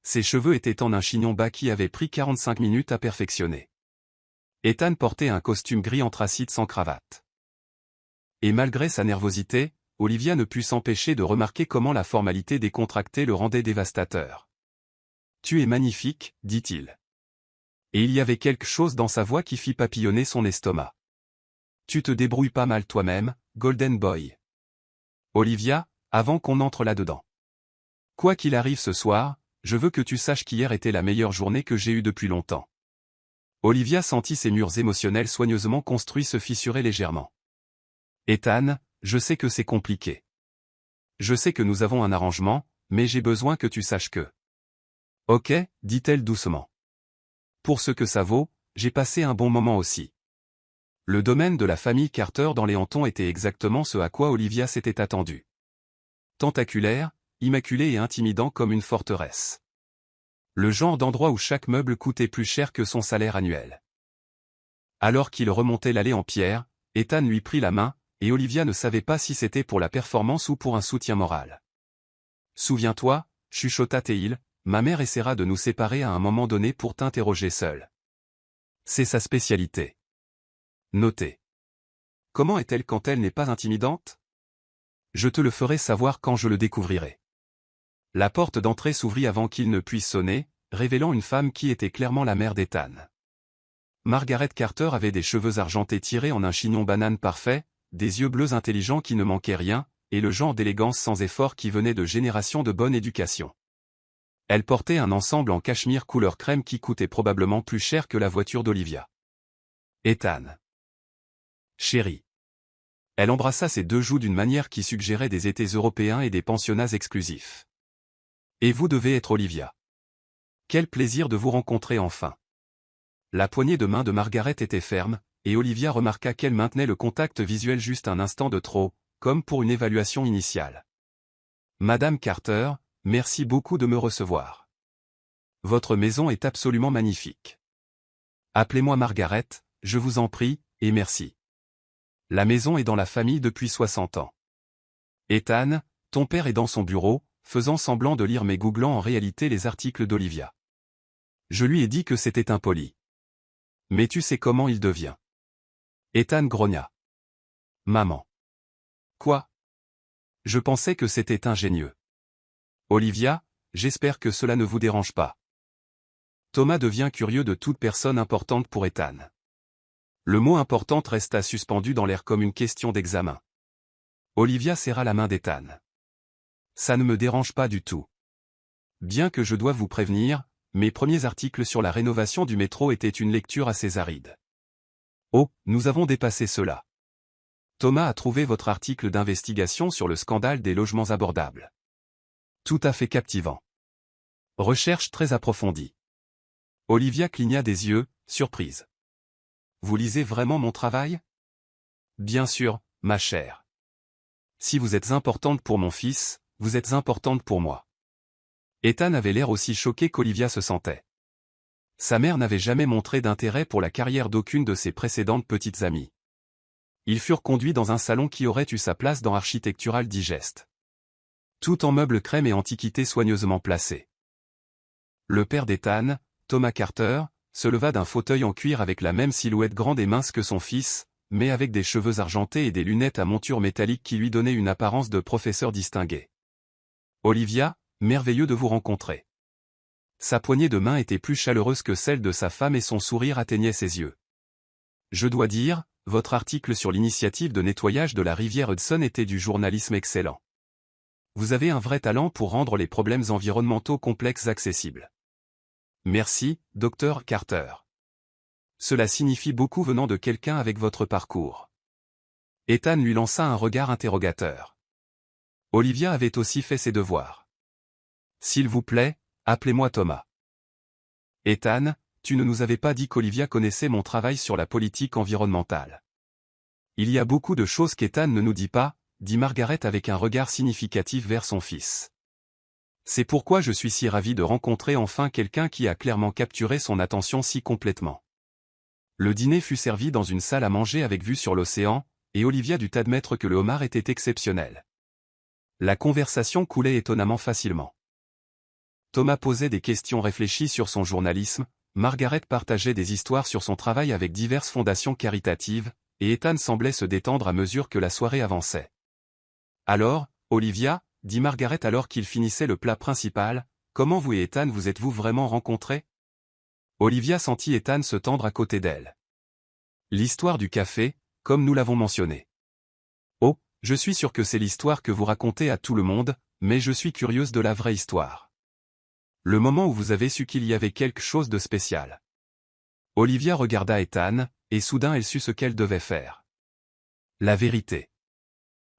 Ses cheveux étaient en un chignon bas qui avait pris 45 minutes à perfectionner. Ethan portait un costume gris anthracite sans cravate. Et malgré sa nervosité, Olivia ne put s'empêcher de remarquer comment la formalité décontractée le rendait dévastateur. « Tu es magnifique, dit-il. Et il y avait quelque chose dans sa voix qui fit papillonner son estomac. Tu te débrouilles pas mal toi-même, Golden Boy. Olivia, avant qu'on entre là-dedans. Quoi qu'il arrive ce soir, je veux que tu saches qu'hier était la meilleure journée que j'ai eue depuis longtemps. Olivia sentit ses murs émotionnels soigneusement construits se fissurer légèrement. Ethan, je sais que c'est compliqué. Je sais que nous avons un arrangement, mais j'ai besoin que tu saches que... Ok, dit-elle doucement. Pour ce que ça vaut, j'ai passé un bon moment aussi. Le domaine de la famille Carter dans les Hamptons était exactement ce à quoi Olivia s'était attendue. Tentaculaire, immaculé et intimidant comme une forteresse. Le genre d'endroit où chaque meuble coûtait plus cher que son salaire annuel. Alors qu'il remontait l'allée en pierre, Ethan lui prit la main, et Olivia ne savait pas si c'était pour la performance ou pour un soutien moral. Souviens-toi, chuchota Théil, ma mère essaiera de nous séparer à un moment donné pour t'interroger seule. C'est sa spécialité. Notez. Comment est-elle quand elle n'est pas intimidante? Je te le ferai savoir quand je le découvrirai. La porte d'entrée s'ouvrit avant qu'il ne puisse sonner, révélant une femme qui était clairement la mère d'Ethan. Margaret Carter avait des cheveux argentés tirés en un chignon banane parfait, des yeux bleus intelligents qui ne manquaient rien, et le genre d'élégance sans effort qui venait de générations de bonne éducation. Elle portait un ensemble en cachemire couleur crème qui coûtait probablement plus cher que la voiture d'Olivia. Ethan. Chérie. Elle embrassa ses deux joues d'une manière qui suggérait des étés européens et des pensionnats exclusifs. Et vous devez être Olivia. Quel plaisir de vous rencontrer enfin. La poignée de main de Margaret était ferme, et Olivia remarqua qu'elle maintenait le contact visuel juste un instant de trop, comme pour une évaluation initiale. Madame Carter, merci beaucoup de me recevoir. Votre maison est absolument magnifique. Appelez-moi Margaret, je vous en prie, et merci. La maison est dans la famille depuis 60 ans. Ethan, ton père est dans son bureau, faisant semblant de lire mais googlant en réalité les articles d'Olivia. Je lui ai dit que c'était impoli. Mais tu sais comment il devient. Ethan grogna. Maman. Quoi? Je pensais que c'était ingénieux. Olivia, j'espère que cela ne vous dérange pas. Thomas devient curieux de toute personne importante pour Ethan. Le mot importante resta suspendu dans l'air comme une question d'examen. Olivia serra la main d'Ethan. Ça ne me dérange pas du tout. Bien que je doive vous prévenir, mes premiers articles sur la rénovation du métro étaient une lecture assez aride. Oh, nous avons dépassé cela. Thomas a trouvé votre article d'investigation sur le scandale des logements abordables. Tout à fait captivant. Recherche très approfondie. Olivia cligna des yeux, surprise. Vous lisez vraiment mon travail? Bien sûr, ma chère. Si vous êtes importante pour mon fils, vous êtes importante pour moi. Ethan avait l'air aussi choqué qu'Olivia se sentait. Sa mère n'avait jamais montré d'intérêt pour la carrière d'aucune de ses précédentes petites amies. Ils furent conduits dans un salon qui aurait eu sa place dans Architectural Digest. Tout en meubles crème et antiquités soigneusement placés. Le père d'Ethan, Thomas Carter, se leva d'un fauteuil en cuir avec la même silhouette grande et mince que son fils, mais avec des cheveux argentés et des lunettes à monture métallique qui lui donnaient une apparence de professeur distingué. Olivia, merveilleux de vous rencontrer. Sa poignée de main était plus chaleureuse que celle de sa femme et son sourire atteignait ses yeux. Je dois dire, votre article sur l'initiative de nettoyage de la rivière Hudson était du journalisme excellent. Vous avez un vrai talent pour rendre les problèmes environnementaux complexes accessibles. Merci, Dr. Carter. Cela signifie beaucoup venant de quelqu'un avec votre parcours. Ethan lui lança un regard interrogateur. Olivia avait aussi fait ses devoirs. S'il vous plaît, appelez-moi Thomas. Ethan, tu ne nous avais pas dit qu'Olivia connaissait mon travail sur la politique environnementale. Il y a beaucoup de choses qu'Ethan ne nous dit pas, dit Margaret avec un regard significatif vers son fils. C'est pourquoi je suis si ravi de rencontrer enfin quelqu'un qui a clairement capturé son attention si complètement. Le dîner fut servi dans une salle à manger avec vue sur l'océan, et Olivia dut admettre que le homard était exceptionnel. La conversation coulait étonnamment facilement. Thomas posait des questions réfléchies sur son journalisme, Margaret partageait des histoires sur son travail avec diverses fondations caritatives, et Ethan semblait se détendre à mesure que la soirée avançait. Alors, Olivia, dit Margaret alors qu'il finissait le plat principal, comment vous et Ethan vous êtes-vous vraiment rencontrés? Olivia sentit Ethan se tendre à côté d'elle. L'histoire du café, comme nous l'avons mentionné. Oh, je suis sûr que c'est l'histoire que vous racontez à tout le monde, mais je suis curieuse de la vraie histoire. Le moment où vous avez su qu'il y avait quelque chose de spécial. Olivia regarda Ethan, et soudain elle sut ce qu'elle devait faire. La vérité.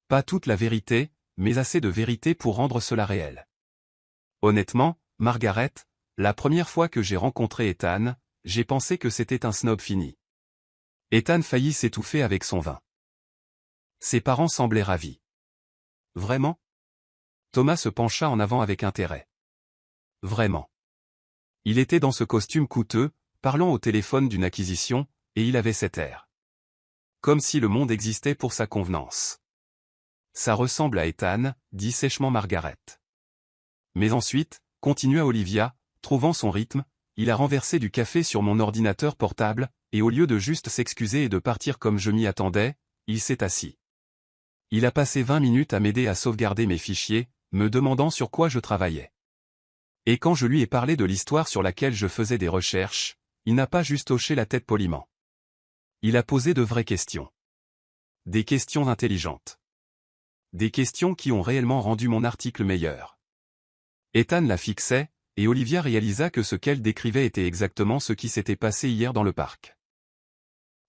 Pas toute la vérité, mais assez de vérité pour rendre cela réel. Honnêtement, Margaret, la première fois que j'ai rencontré Ethan, j'ai pensé que c'était un snob fini. Ethan faillit s'étouffer avec son vin. Ses parents semblaient ravis. Vraiment? Thomas se pencha en avant avec intérêt. Vraiment. Il était dans ce costume coûteux, parlant au téléphone d'une acquisition, et il avait cet air. Comme si le monde existait pour sa convenance. Ça ressemble à Ethan, dit sèchement Margaret. Mais ensuite, continua Olivia, trouvant son rythme, il a renversé du café sur mon ordinateur portable, et au lieu de juste s'excuser et de partir comme je m'y attendais, il s'est assis. Il a passé 20 minutes à m'aider à sauvegarder mes fichiers, me demandant sur quoi je travaillais. Et quand je lui ai parlé de l'histoire sur laquelle je faisais des recherches, il n'a pas juste hoché la tête poliment. Il a posé de vraies questions. Des questions intelligentes. Des questions qui ont réellement rendu mon article meilleur. Ethan la fixait, et Olivia réalisa que ce qu'elle décrivait était exactement ce qui s'était passé hier dans le parc.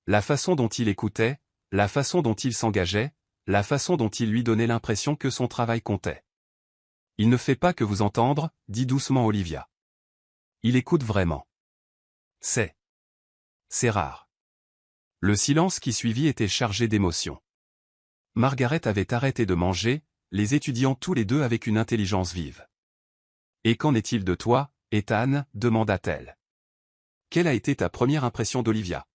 La façon dont il écoutait, la façon dont il s'engageait, la façon dont il lui donnait l'impression que son travail comptait. Il ne fait pas que vous entendre, dit doucement Olivia. Il écoute vraiment. C'est rare. Le silence qui suivit était chargé d'émotion. Margaret avait arrêté de manger, les étudiant tous les deux avec une intelligence vive. Et qu'en est-il de toi, Ethan, demanda-t-elle. Quelle a été ta première impression d'Olivia?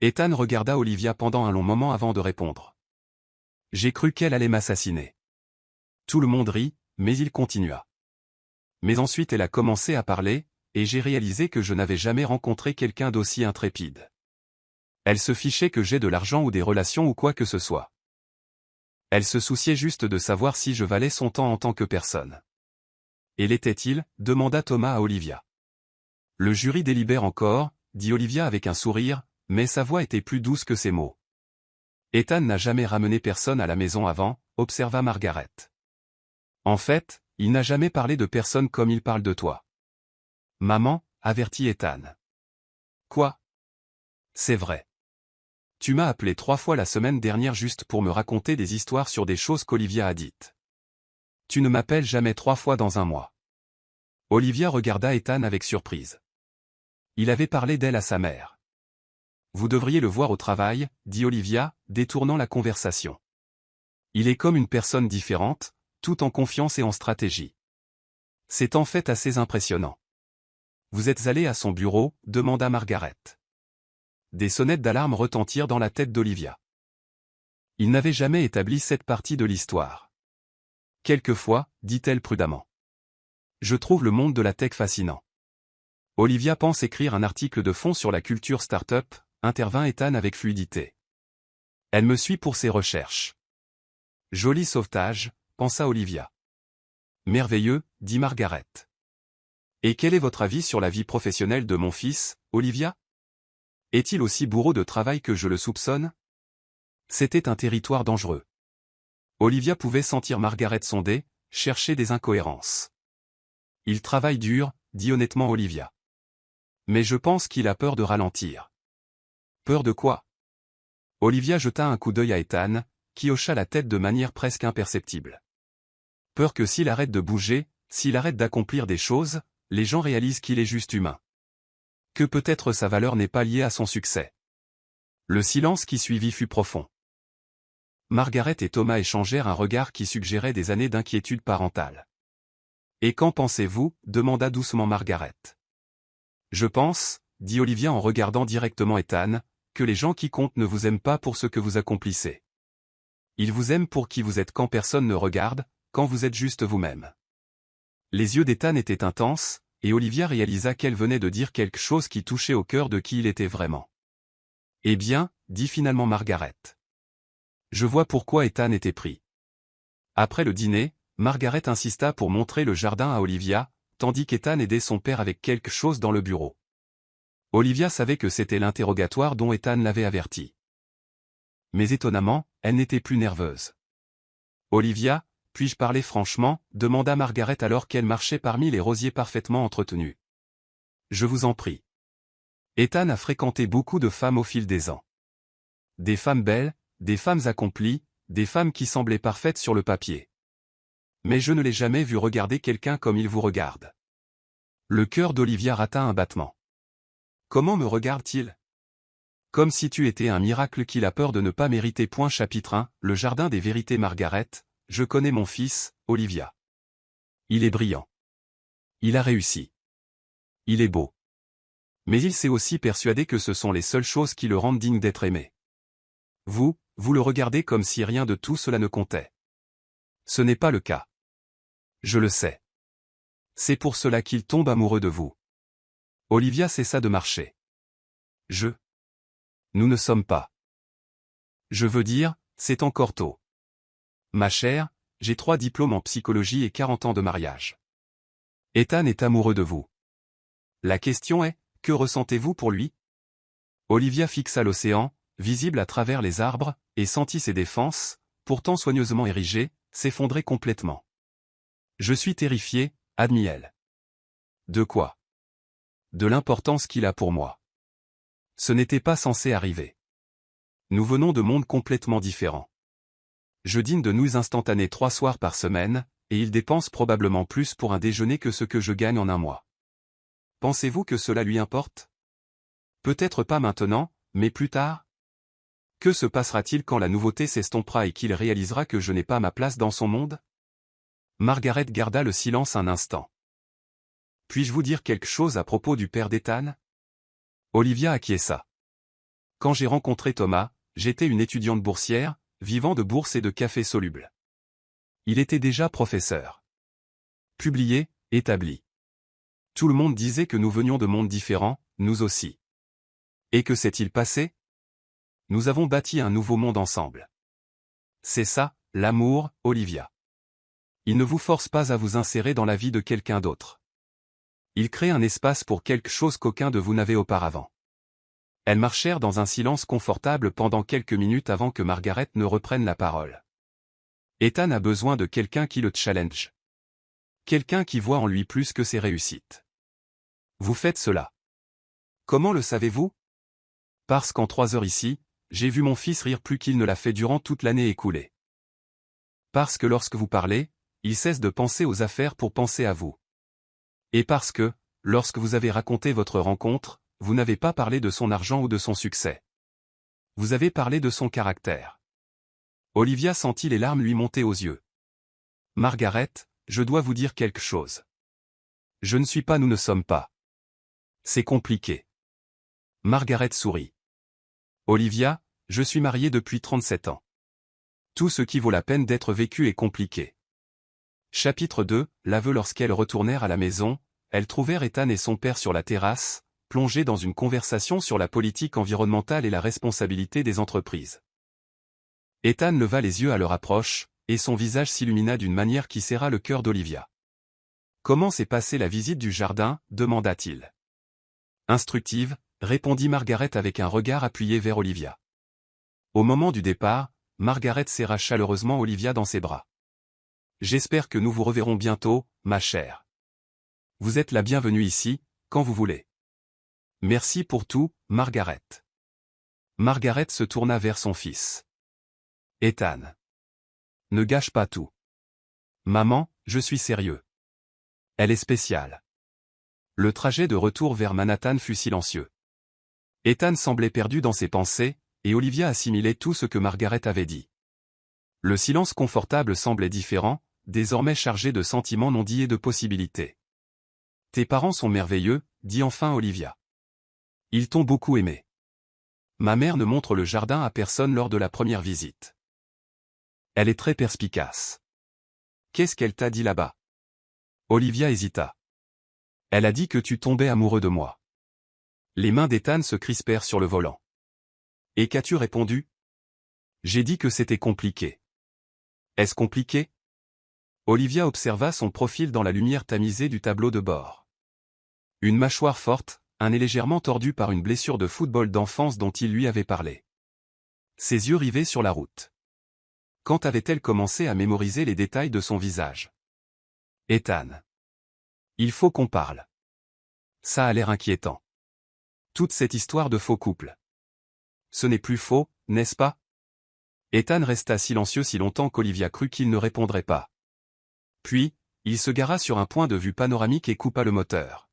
Ethan regarda Olivia pendant un long moment avant de répondre. J'ai cru qu'elle allait m'assassiner. Tout le monde rit, mais il continua. Mais ensuite elle a commencé à parler, et j'ai réalisé que je n'avais jamais rencontré quelqu'un d'aussi intrépide. Elle se fichait que j'ai de l'argent ou des relations ou quoi que ce soit. Elle se souciait juste de savoir si je valais son temps en tant que personne. Et l'était-il, demanda Thomas à Olivia. Le jury délibère encore, dit Olivia avec un sourire, mais sa voix était plus douce que ses mots. Ethan n'a jamais ramené personne à la maison avant, observa Margaret. En fait, il n'a jamais parlé de personne comme il parle de toi. Maman, avertit Ethan. Quoi? C'est vrai. Tu m'as appelé 3 fois la semaine dernière juste pour me raconter des histoires sur des choses qu'Olivia a dites. Tu ne m'appelles jamais 3 fois dans un mois. Olivia regarda Ethan avec surprise. Il avait parlé d'elle à sa mère. Vous devriez le voir au travail, dit Olivia, détournant la conversation. Il est comme une personne différente, tout en confiance et en stratégie. C'est en fait assez impressionnant. Vous êtes allé à son bureau, demanda Margaret. Des sonnettes d'alarme retentirent dans la tête d'Olivia. Il n'avait jamais établi cette partie de l'histoire. Quelquefois, dit-elle prudemment. Je trouve le monde de la tech fascinant. Olivia pense écrire un article de fond sur la culture start-up, intervint Ethan avec fluidité. Elle me suit pour ses recherches. Joli sauvetage, pensa Olivia. Merveilleux, dit Margaret. Et quel est votre avis sur la vie professionnelle de mon fils, Olivia? Est-il aussi bourreau de travail que je le soupçonne? C'était un territoire dangereux. Olivia pouvait sentir Margaret sonder, chercher des incohérences. Il travaille dur, dit honnêtement Olivia. Mais je pense qu'il a peur de ralentir. Peur de quoi? Olivia jeta un coup d'œil à Ethan, qui hocha la tête de manière presque imperceptible. Peur que s'il arrête de bouger, s'il arrête d'accomplir des choses, les gens réalisent qu'il est juste humain. Que peut-être sa valeur n'est pas liée à son succès. Le silence qui suivit fut profond. Margaret et Thomas échangèrent un regard qui suggérait des années d'inquiétude parentale. Et qu'en pensez-vous? Demanda doucement Margaret. Je pense, dit Olivia en regardant directement Ethan, que les gens qui comptent ne vous aiment pas pour ce que vous accomplissez. Ils vous aiment pour qui vous êtes quand personne ne regarde, quand vous êtes juste vous-même. Les yeux d'Ethan étaient intenses, et Olivia réalisa qu'elle venait de dire quelque chose qui touchait au cœur de qui il était vraiment. Eh bien, dit finalement Margaret. Je vois pourquoi Ethan était pris. Après le dîner, Margaret insista pour montrer le jardin à Olivia, tandis qu'Ethan aidait son père avec quelque chose dans le bureau. Olivia savait que c'était l'interrogatoire dont Ethan l'avait averti. Mais étonnamment, elle n'était plus nerveuse. Olivia, puis-je parler franchement, demanda Margaret alors qu'elle marchait parmi les rosiers parfaitement entretenus. Je vous en prie. Ethan a fréquenté beaucoup de femmes au fil des ans. Des femmes belles, des femmes accomplies, des femmes qui semblaient parfaites sur le papier. Mais je ne l'ai jamais vu regarder quelqu'un comme il vous regarde. Le cœur d'Olivia rata un battement. Comment me regarde-t-il? Comme si tu étais un miracle qu'il a peur de ne pas mériter. Chapitre 1, Le jardin des vérités. Margaret, je connais mon fils, Olivia. Il est brillant. Il a réussi. Il est beau. Mais il s'est aussi persuadé que ce sont les seules choses qui le rendent digne d'être aimé. Vous le regardez comme si rien de tout cela ne comptait. Ce n'est pas le cas. Je le sais. C'est pour cela qu'il tombe amoureux de vous. Olivia cessa de marcher. Nous ne sommes pas. Je veux dire, c'est encore tôt. Ma chère, j'ai 3 diplômes en psychologie et 40 ans de mariage. Ethan est amoureux de vous. La question est, que ressentez-vous pour lui? Olivia fixa l'océan, visible à travers les arbres, et sentit ses défenses, pourtant soigneusement érigées, s'effondrer complètement. Je suis terrifiée, admit-elle. De quoi? De l'importance qu'il a pour moi. Ce n'était pas censé arriver. Nous venons de mondes complètement différents. Je dîne de nouilles instantanées 3 soirs par semaine, et il dépense probablement plus pour un déjeuner que ce que je gagne en un mois. Pensez-vous que cela lui importe? Peut-être pas maintenant, mais plus tard? Que se passera-t-il quand la nouveauté s'estompera et qu'il réalisera que je n'ai pas ma place dans son monde? Margaret garda le silence un instant. Puis-je vous dire quelque chose à propos du père d'Ethan? Olivia acquiesça. Quand j'ai rencontré Thomas, j'étais une étudiante boursière, vivant de bourse et de café soluble. Il était déjà professeur. Publié, établi. Tout le monde disait que nous venions de mondes différents, nous aussi. Et que s'est-il passé? Nous avons bâti un nouveau monde ensemble. C'est ça, l'amour, Olivia. Il ne vous force pas à vous insérer dans la vie de quelqu'un d'autre. Il crée un espace pour quelque chose qu'aucun de vous n'avait auparavant. Elles marchèrent dans un silence confortable pendant quelques minutes avant que Margaret ne reprenne la parole. Ethan a besoin de quelqu'un qui le challenge. Quelqu'un qui voit en lui plus que ses réussites. Vous faites cela. Comment le savez-vous? Parce qu'en 3 heures ici, j'ai vu mon fils rire plus qu'il ne l'a fait durant toute l'année écoulée. Parce que lorsque vous parlez, il cesse de penser aux affaires pour penser à vous. Et parce que, lorsque vous avez raconté votre rencontre, vous n'avez pas parlé de son argent ou de son succès. Vous avez parlé de son caractère. Olivia sentit les larmes lui monter aux yeux. Margaret, je dois vous dire quelque chose. Je ne suis pas, nous ne sommes pas. C'est compliqué. Margaret sourit. Olivia, je suis mariée depuis 37 ans. Tout ce qui vaut la peine d'être vécu est compliqué. Chapitre 2, L'aveu. Lorsqu'elles retournèrent à la maison, elles trouvèrent Ethan et son père sur la terrasse, plongés dans une conversation sur la politique environnementale et la responsabilité des entreprises. Ethan leva les yeux à leur approche, et son visage s'illumina d'une manière qui serra le cœur d'Olivia. Comment s'est passée la visite du jardin? Demanda-t-il. Instructive, répondit Margaret avec un regard appuyé vers Olivia. Au moment du départ, Margaret serra chaleureusement Olivia dans ses bras. J'espère que nous vous reverrons bientôt, ma chère. Vous êtes la bienvenue ici, quand vous voulez. Merci pour tout, Margaret. Margaret se tourna vers son fils. Ethan. Ne gâche pas tout. Maman, je suis sérieux. Elle est spéciale. Le trajet de retour vers Manhattan fut silencieux. Ethan semblait perdu dans ses pensées, et Olivia assimilait tout ce que Margaret avait dit. Le silence confortable semblait différent, désormais chargé de sentiments non dits et de possibilités. Tes parents sont merveilleux, dit enfin Olivia. Ils t'ont beaucoup aimé. ma mère ne montre le jardin à personne lors de la première visite. Elle est très perspicace. Qu'est-ce qu'elle t'a dit là-bas? Olivia hésita. Elle a dit que tu tombais amoureux de moi. Les mains d'Ethan se crispèrent sur le volant. Et qu'as-tu répondu? J'ai dit que c'était compliqué. Est-ce compliqué? Olivia observa son profil dans la lumière tamisée du tableau de bord. Une mâchoire forte, un nez légèrement tordu par une blessure de football d'enfance dont il lui avait parlé. Ses yeux rivés sur la route. Quand avait-elle commencé à mémoriser les détails de son visage? Ethan. Il faut qu'on parle. Ça a l'air inquiétant. Toute cette histoire de faux couple. Ce n'est plus faux, n'est-ce pas? Ethan resta silencieux si longtemps qu'Olivia crut qu'il ne répondrait pas. Puis, il se gara sur un point de vue panoramique et coupa le moteur.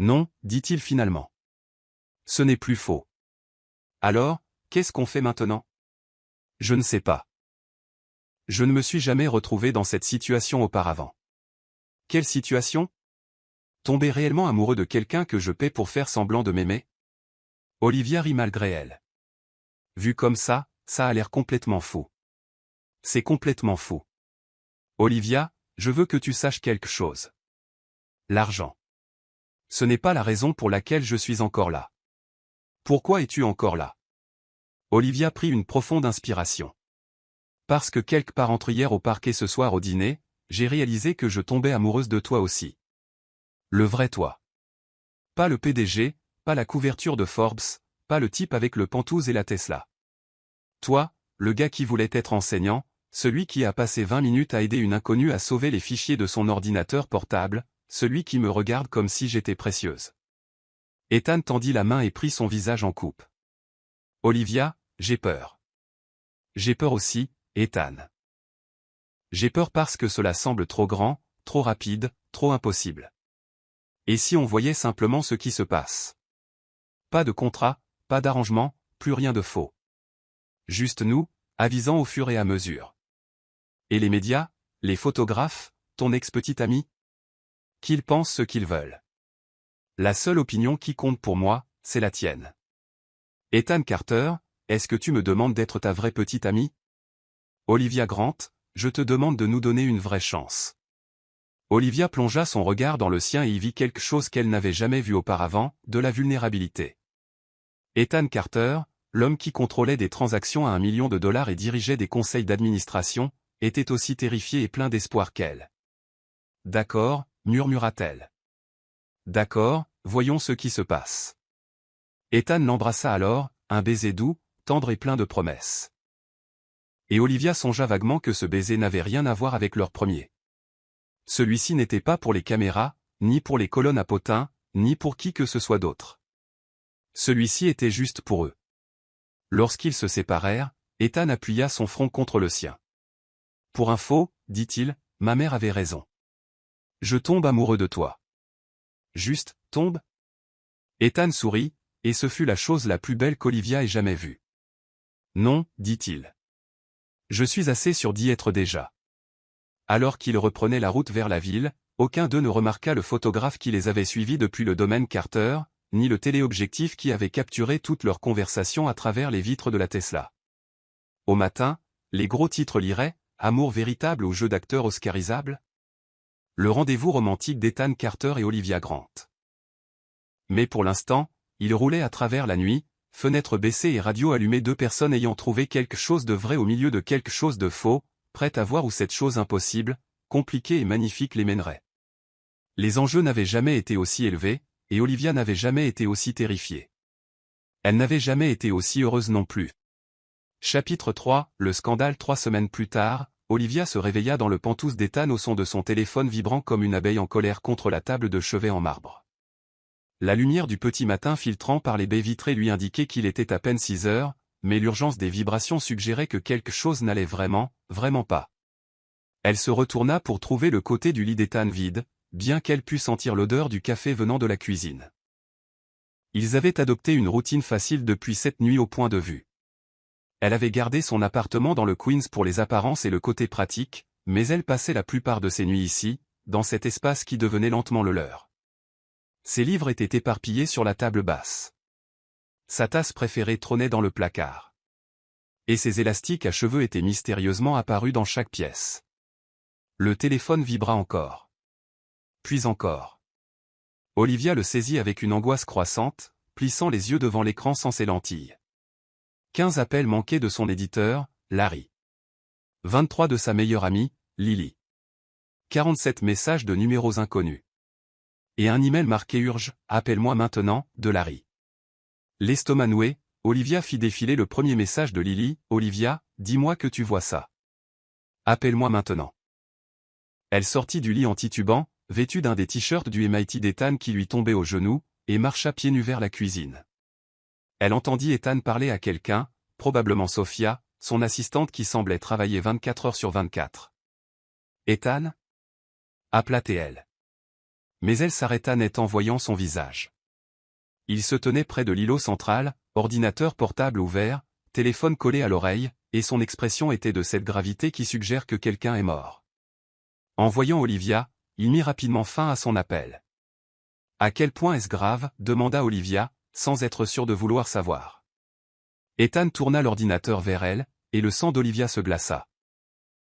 Non, dit-il finalement. Ce n'est plus faux. Alors, qu'est-ce qu'on fait maintenant? Je ne sais pas. Je ne me suis jamais retrouvé dans cette situation auparavant. Quelle situation? Tomber réellement amoureux de quelqu'un que je paie pour faire semblant de m'aimer? Olivia rit malgré elle. Vu comme ça a l'air complètement fou. C'est complètement fou. Olivia, je veux que tu saches quelque chose. L'argent. Ce n'est pas la raison pour laquelle je suis encore là. Pourquoi es-tu encore là? Olivia prit une profonde inspiration. Parce que quelque part entre hier au parquet ce soir au dîner, j'ai réalisé que je tombais amoureuse de toi aussi. Le vrai toi. Pas le PDG, pas la couverture de Forbes, pas le type avec le Pantouz et la Tesla. Toi, le gars qui voulait être enseignant, celui qui a passé 20 minutes à aider une inconnue à sauver les fichiers de son ordinateur portable, celui qui me regarde comme si j'étais précieuse. Ethan tendit la main et prit son visage en coupe. Olivia, j'ai peur. J'ai peur aussi, Ethan. J'ai peur parce que cela semble trop grand, trop rapide, trop impossible. Et si on voyait simplement ce qui se passe? Pas de contrat, pas d'arrangement, plus rien de faux. Juste nous, avisant au fur et à mesure. Et les médias, les photographes, ton ex-petit ami? Qu'ils pensent ce qu'ils veulent. La seule opinion qui compte pour moi, c'est la tienne. Ethan Carter, est-ce que tu me demandes d'être ta vraie petite amie? Olivia Grant, je te demande de nous donner une vraie chance. Olivia plongea son regard dans le sien et y vit quelque chose qu'elle n'avait jamais vu auparavant, de la vulnérabilité. Ethan Carter, l'homme qui contrôlait des transactions à $1 million et dirigeait des conseils d'administration, était aussi terrifié et plein d'espoir qu'elle. D'accord, murmura-t-elle. D'accord, voyons ce qui se passe. Ethan l'embrassa alors, un baiser doux, tendre et plein de promesses. Et Olivia songea vaguement que ce baiser n'avait rien à voir avec leur premier. Celui-ci n'était pas pour les caméras, ni pour les colonnes à potins, ni pour qui que ce soit d'autre. Celui-ci était juste pour eux. Lorsqu'ils se séparèrent, Ethan appuya son front contre le sien. Pour info, dit-il, ma mère avait raison. Je tombe amoureux de toi. Juste, tombe? Ethan sourit, et ce fut la chose la plus belle qu'Olivia ait jamais vue. Non, dit-il. Je suis assez sûr d'y être déjà. Alors qu'ils reprenaient la route vers la ville, aucun d'eux ne remarqua le photographe qui les avait suivis depuis le domaine Carter, ni le téléobjectif qui avait capturé toute leur conversation à travers les vitres de la Tesla. Au matin, les gros titres liraient « Amour véritable ou jeu d'acteur oscarisable ?» Le rendez-vous romantique d'Ethan Carter et Olivia Grant. Mais pour l'instant, ils roulaient à travers la nuit, fenêtres baissées et radio allumée, deux personnes ayant trouvé quelque chose de vrai au milieu de quelque chose de faux, prêtes à voir où cette chose impossible, compliquée et magnifique les mènerait. Les enjeux n'avaient jamais été aussi élevés, et Olivia n'avait jamais été aussi terrifiée. Elle n'avait jamais été aussi heureuse non plus. Chapitre 3, le scandale. 3 semaines plus tard, Olivia se réveilla dans le Pantouz d'Ethan au son de son téléphone vibrant comme une abeille en colère contre la table de chevet en marbre. La lumière du petit matin filtrant par les baies vitrées lui indiquait qu'il était à peine 6 heures, mais l'urgence des vibrations suggérait que quelque chose n'allait vraiment, vraiment pas. Elle se retourna pour trouver le côté du lit d'Ethan vide, bien qu'elle pût sentir l'odeur du café venant de la cuisine. Ils avaient adopté une routine facile depuis cette nuit au point de vue. Elle avait gardé son appartement dans le Queens pour les apparences et le côté pratique, mais elle passait la plupart de ses nuits ici, dans cet espace qui devenait lentement le leur. Ses livres étaient éparpillés sur la table basse. Sa tasse préférée trônait dans le placard. Et ses élastiques à cheveux étaient mystérieusement apparus dans chaque pièce. Le téléphone vibra encore. Puis encore. Olivia le saisit avec une angoisse croissante, plissant les yeux devant l'écran sans ses lentilles. 15 appels manqués de son éditeur, Larry. 23 de sa meilleure amie, Lily. 47 messages de numéros inconnus. Et un email marqué Urge, appelle-moi maintenant, de Larry. L'estomac noué, Olivia fit défiler le premier message de Lily. Olivia, dis-moi que tu vois ça. Appelle-moi maintenant. Elle sortit du lit en titubant, vêtue d'un des t-shirts du MIT d'Ethan qui lui tombait aux genoux, et marcha pieds nus vers la cuisine. Elle entendit Ethan parler à quelqu'un, probablement Sophia, son assistante qui semblait travailler 24 heures sur 24. Ethan? Appela-t-elle. Mais elle s'arrêta net en voyant son visage. Il se tenait près de l'îlot central, ordinateur portable ouvert, téléphone collé à l'oreille, et son expression était de cette gravité qui suggère que quelqu'un est mort. En voyant Olivia, il mit rapidement fin à son appel. « À quel point est-ce grave ?» demanda Olivia, sans être sûre de vouloir savoir. Ethan tourna l'ordinateur vers elle, et le sang d'Olivia se glaça.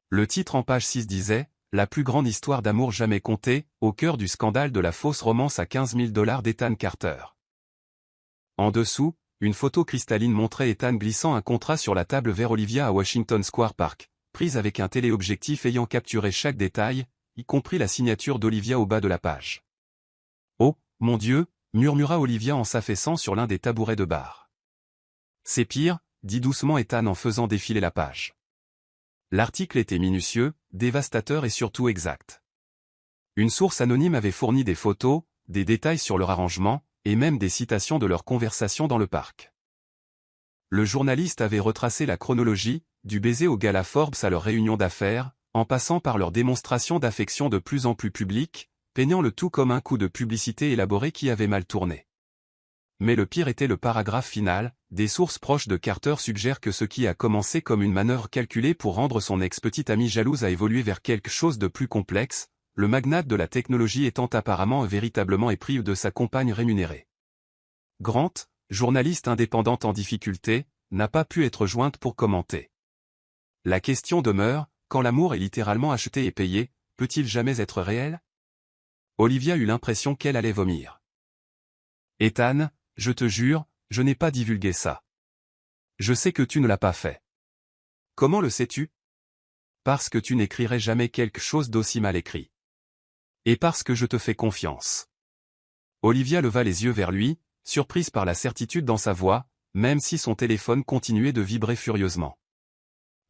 Le titre en page 6 disait « La plus grande histoire d'amour jamais contée, au cœur du scandale de la fausse romance à 15 000 $ d'Ethan Carter ». En dessous, une photo cristalline montrait Ethan glissant un contrat sur la table vers Olivia à Washington Square Park, prise avec un téléobjectif ayant capturé chaque détail, y compris la signature d'Olivia au bas de la page. « Oh, mon Dieu !» murmura Olivia en s'affaissant sur l'un des tabourets de bar. « C'est pire », dit doucement Ethan en faisant défiler la page. L'article était minutieux, dévastateur et surtout exact. Une source anonyme avait fourni des photos, des détails sur leur arrangement, et même des citations de leur conversation dans le parc. Le journaliste avait retracé la chronologie, du baiser au gala Forbes à leur réunion d'affaires, en passant par leur démonstration d'affection de plus en plus publique, peignant le tout comme un coup de publicité élaboré qui avait mal tourné. Mais le pire était le paragraphe final, des sources proches de Carter suggèrent que ce qui a commencé comme une manœuvre calculée pour rendre son ex-petite amie jalouse a évolué vers quelque chose de plus complexe, le magnate de la technologie étant apparemment véritablement épris de sa compagne rémunérée. Grant, journaliste indépendante en difficulté, n'a pas pu être jointe pour commenter. La question demeure, quand l'amour est littéralement acheté et payé, peut-il jamais être réel? Olivia eut l'impression qu'elle allait vomir. Ethan, je te jure, je n'ai pas divulgué ça. Je sais que tu ne l'as pas fait. Comment le sais-tu? Parce que tu n'écrirais jamais quelque chose d'aussi mal écrit. Et parce que je te fais confiance. Olivia leva les yeux vers lui, surprise par la certitude dans sa voix, même si son téléphone continuait de vibrer furieusement.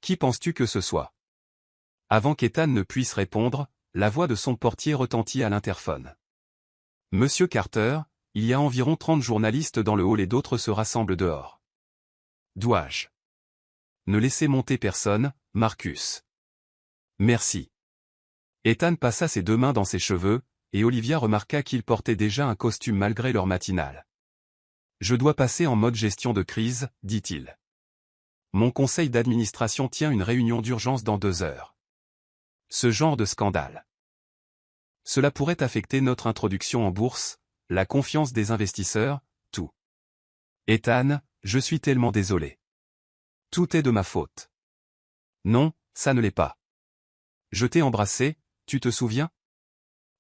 Qui penses-tu que ce soit? Avant qu'Ethan ne puisse répondre, la voix de son portier retentit à l'interphone. Monsieur Carter, il y a environ 30 journalistes dans le hall et d'autres se rassemblent dehors. Dois-je? Ne laissez monter personne, Marcus. Merci. Ethan passa ses deux mains dans ses cheveux, et Olivia remarqua qu'il portait déjà un costume malgré l'heure matinale. Je dois passer en mode gestion de crise, dit-il. Mon conseil d'administration tient une réunion d'urgence dans 2 heures. Ce genre de scandale. Cela pourrait affecter notre introduction en bourse, la confiance des investisseurs, tout. Ethan, je suis tellement désolé. Tout est de ma faute. Non, ça ne l'est pas. Je t'ai embrassé, tu te souviens?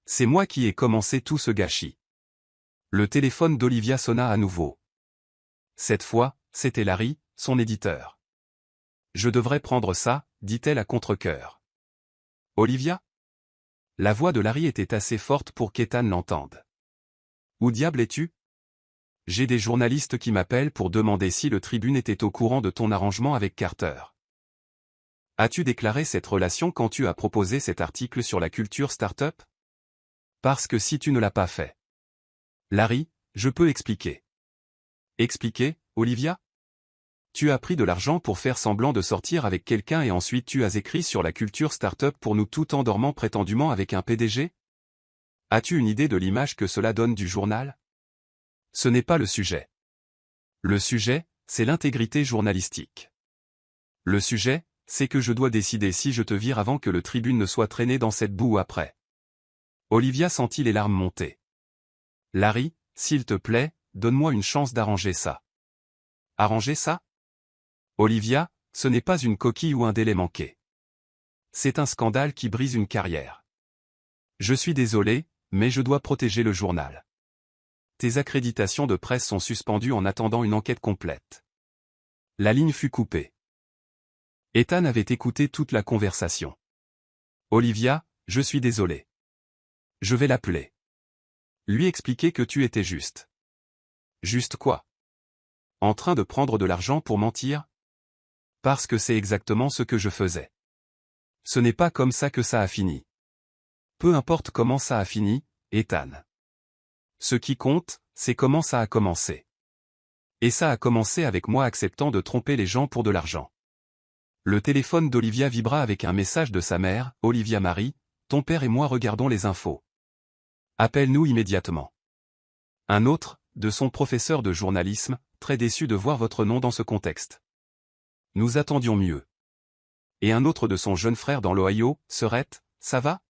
C'est moi qui ai commencé tout ce gâchis. Le téléphone d'Olivia sonna à nouveau. Cette fois, c'était Larry, son éditeur. Je devrais prendre ça, dit-elle à contre-cœur. Olivia? La voix de Larry était assez forte pour qu'Ethan l'entende. Où diable es-tu? J'ai des journalistes qui m'appellent pour demander si le Tribune était au courant de ton arrangement avec Carter. As-tu déclaré cette relation quand tu as proposé cet article sur la culture start-up? Parce que si tu ne l'as pas fait. Larry, je peux expliquer. Expliquer, Olivia? Tu as pris de l'argent pour faire semblant de sortir avec quelqu'un et ensuite tu as écrit sur la culture start-up pour nous tout en dormant prétendument avec un PDG? As-tu une idée de l'image que cela donne du journal? Ce n'est pas le sujet. Le sujet, c'est l'intégrité journalistique. Le sujet, c'est que je dois décider si je te vire avant que le Tribune ne soit traîné dans cette boue après. Olivia sentit les larmes monter. Larry, s'il te plaît, donne-moi une chance d'arranger ça. Arranger ça? Olivia, ce n'est pas une coquille ou un délai manqué. C'est un scandale qui brise une carrière. Je suis désolé, mais je dois protéger le journal. Tes accréditations de presse sont suspendues en attendant une enquête complète. La ligne fut coupée. Ethan avait écouté toute la conversation. Olivia, je suis désolé. Je vais l'appeler. Lui expliquer que tu étais juste. Juste quoi? En train de prendre de l'argent pour mentir? Parce que c'est exactement ce que je faisais. Ce n'est pas comme ça que ça a fini. Peu importe comment ça a fini, Ethan. Ce qui compte, c'est comment ça a commencé. Et ça a commencé avec moi acceptant de tromper les gens pour de l'argent. Le téléphone d'Olivia vibra avec un message de sa mère, Olivia Marie, ton père et moi regardons les infos. Appelle-nous immédiatement. Un autre, de son professeur de journalisme, très déçu de voir votre nom dans ce contexte. Nous attendions mieux. Et un autre de son jeune frère dans l'Ohio, Serette, ça va?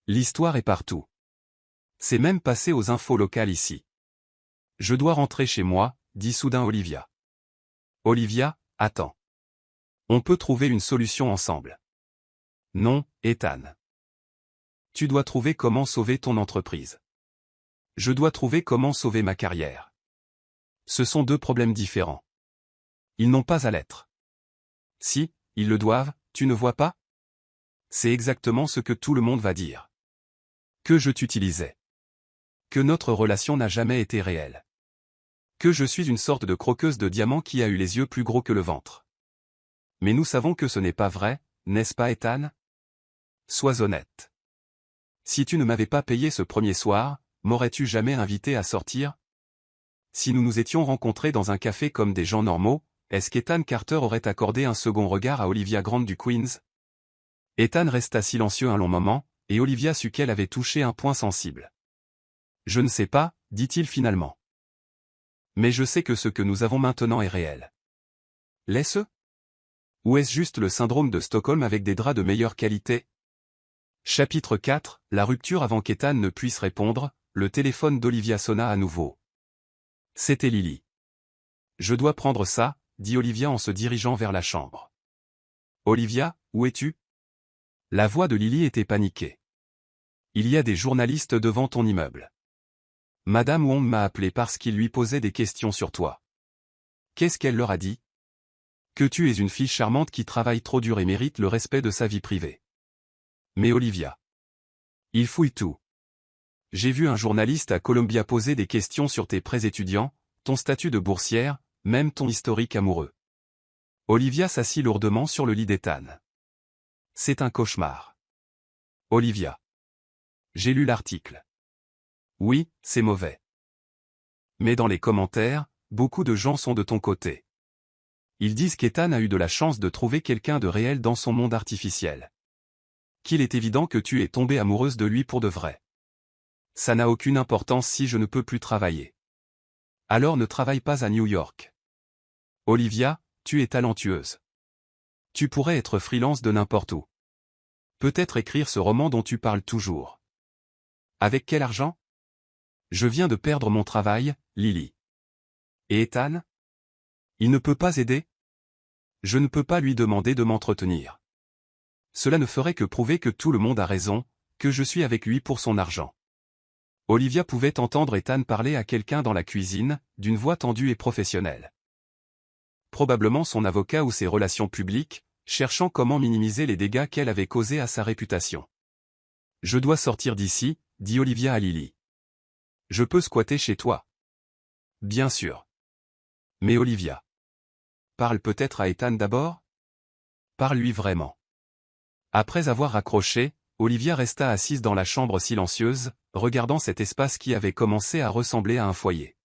L'histoire est partout. C'est même passé aux infos locales ici. Je dois rentrer chez moi, dit soudain Olivia. Olivia, attends. On peut trouver une solution ensemble. Non, Ethan. Tu dois trouver comment sauver ton entreprise. Je dois trouver comment sauver ma carrière. Ce sont deux problèmes différents. Ils n'ont pas à l'être. Si, ils le doivent, tu ne vois pas? C'est exactement ce que tout le monde va dire. Que je t'utilisais. Que notre relation n'a jamais été réelle. Que je suis une sorte de croqueuse de diamants qui a eu les yeux plus gros que le ventre. Mais nous savons que ce n'est pas vrai, n'est-ce pas Ethan? Sois honnête. Si tu ne m'avais pas payé ce premier soir, m'aurais-tu jamais invité à sortir? Si nous nous étions rencontrés dans un café comme des gens normaux, est-ce qu'Ethan Carter aurait accordé un second regard à Olivia Grant du Queens? Ethan resta silencieux un long moment, et Olivia sut qu'elle avait touché un point sensible. Je ne sais pas, dit-il finalement. Mais je sais que ce que nous avons maintenant est réel. L'est-ce? Ou est-ce juste le syndrome de Stockholm avec des draps de meilleure qualité? Chapitre 4, la rupture avant qu'Ethan ne puisse répondre, le téléphone d'Olivia sonna à nouveau. C'était Lily. Je dois prendre ça, dit Olivia en se dirigeant vers la chambre. Olivia, où es-tu? La voix de Lily était paniquée. Il y a des journalistes devant ton immeuble. Madame Wong m'a appelé parce qu'il lui posait des questions sur toi. Qu'est-ce qu'elle leur a dit? Que tu es une fille charmante qui travaille trop dur et mérite le respect de sa vie privée. Mais Olivia. Il fouille tout. J'ai vu un journaliste à Columbia poser des questions sur tes prêts étudiants, ton statut de boursière, même ton historique amoureux. Olivia s'assit lourdement sur le lit d'Ethan. C'est un cauchemar. Olivia. J'ai lu l'article. Oui, c'est mauvais. Mais dans les commentaires, beaucoup de gens sont de ton côté. Ils disent qu'Ethan a eu de la chance de trouver quelqu'un de réel dans son monde artificiel. Qu'il est évident que tu es tombée amoureuse de lui pour de vrai. Ça n'a aucune importance si je ne peux plus travailler. Alors ne travaille pas à New York. Olivia, tu es talentueuse. Tu pourrais être freelance de n'importe où. Peut-être écrire ce roman dont tu parles toujours. Avec quel argent? Je viens de perdre mon travail, Lily. Et Ethan? Il ne peut pas aider? Je ne peux pas lui demander de m'entretenir. Cela ne ferait que prouver que tout le monde a raison, que je suis avec lui pour son argent. Olivia pouvait entendre Ethan parler à quelqu'un dans la cuisine, d'une voix tendue et professionnelle. Probablement son avocat ou ses relations publiques, cherchant comment minimiser les dégâts qu'elle avait causés à sa réputation. Je dois sortir d'ici, dit Olivia à Lily. Je peux squatter chez toi. Bien sûr. Mais Olivia. Parle peut-être à Ethan d'abord? Parle-lui vraiment. Après avoir raccroché, Olivia resta assise dans la chambre silencieuse, regardant cet espace qui avait commencé à ressembler à un foyer.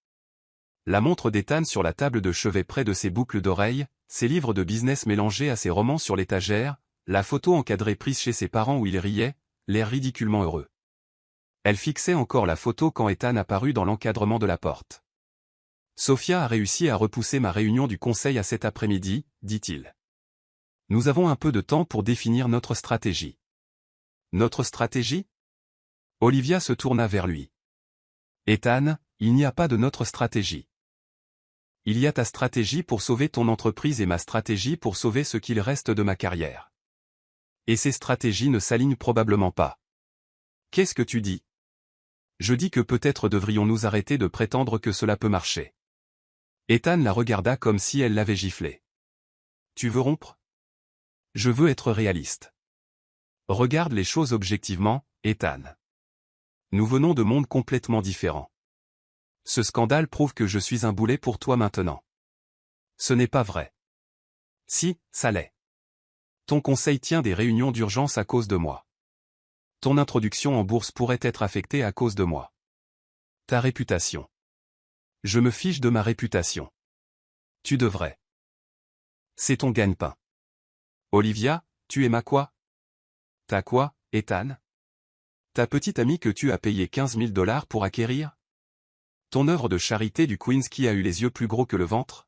La montre d'Ethan sur la table de chevet près de ses boucles d'oreilles, ses livres de business mélangés à ses romans sur l'étagère, la photo encadrée prise chez ses parents où il riait, l'air ridiculement heureux. Elle fixait encore la photo quand Ethan apparut dans l'encadrement de la porte. Sophia a réussi à repousser ma réunion du conseil à cet après-midi, dit-il. Nous avons un peu de temps pour définir notre stratégie. Notre stratégie? Olivia se tourna vers lui. Ethan, il n'y a pas de notre stratégie. Il y a ta stratégie pour sauver ton entreprise et ma stratégie pour sauver ce qu'il reste de ma carrière. Et ces stratégies ne s'alignent probablement pas. Qu'est-ce que tu dis? Je dis que peut-être devrions-nous arrêter de prétendre que cela peut marcher. Ethan la regarda comme si elle l'avait giflé. Tu veux rompre? Je veux être réaliste. Regarde les choses objectivement, Ethan. Nous venons de mondes complètement différents. Ce scandale prouve que je suis un boulet pour toi maintenant. Ce n'est pas vrai. Si, ça l'est. Ton conseil tient des réunions d'urgence à cause de moi. Ton introduction en bourse pourrait être affectée à cause de moi. Ta réputation. Je me fiche de ma réputation. Tu devrais. C'est ton gagne-pain. Olivia, tu aimes à quoi? T'as quoi, Ethan? Ta petite amie que tu as payé 15 000 $ pour acquérir? Ton œuvre de charité du Queens qui a eu les yeux plus gros que le ventre?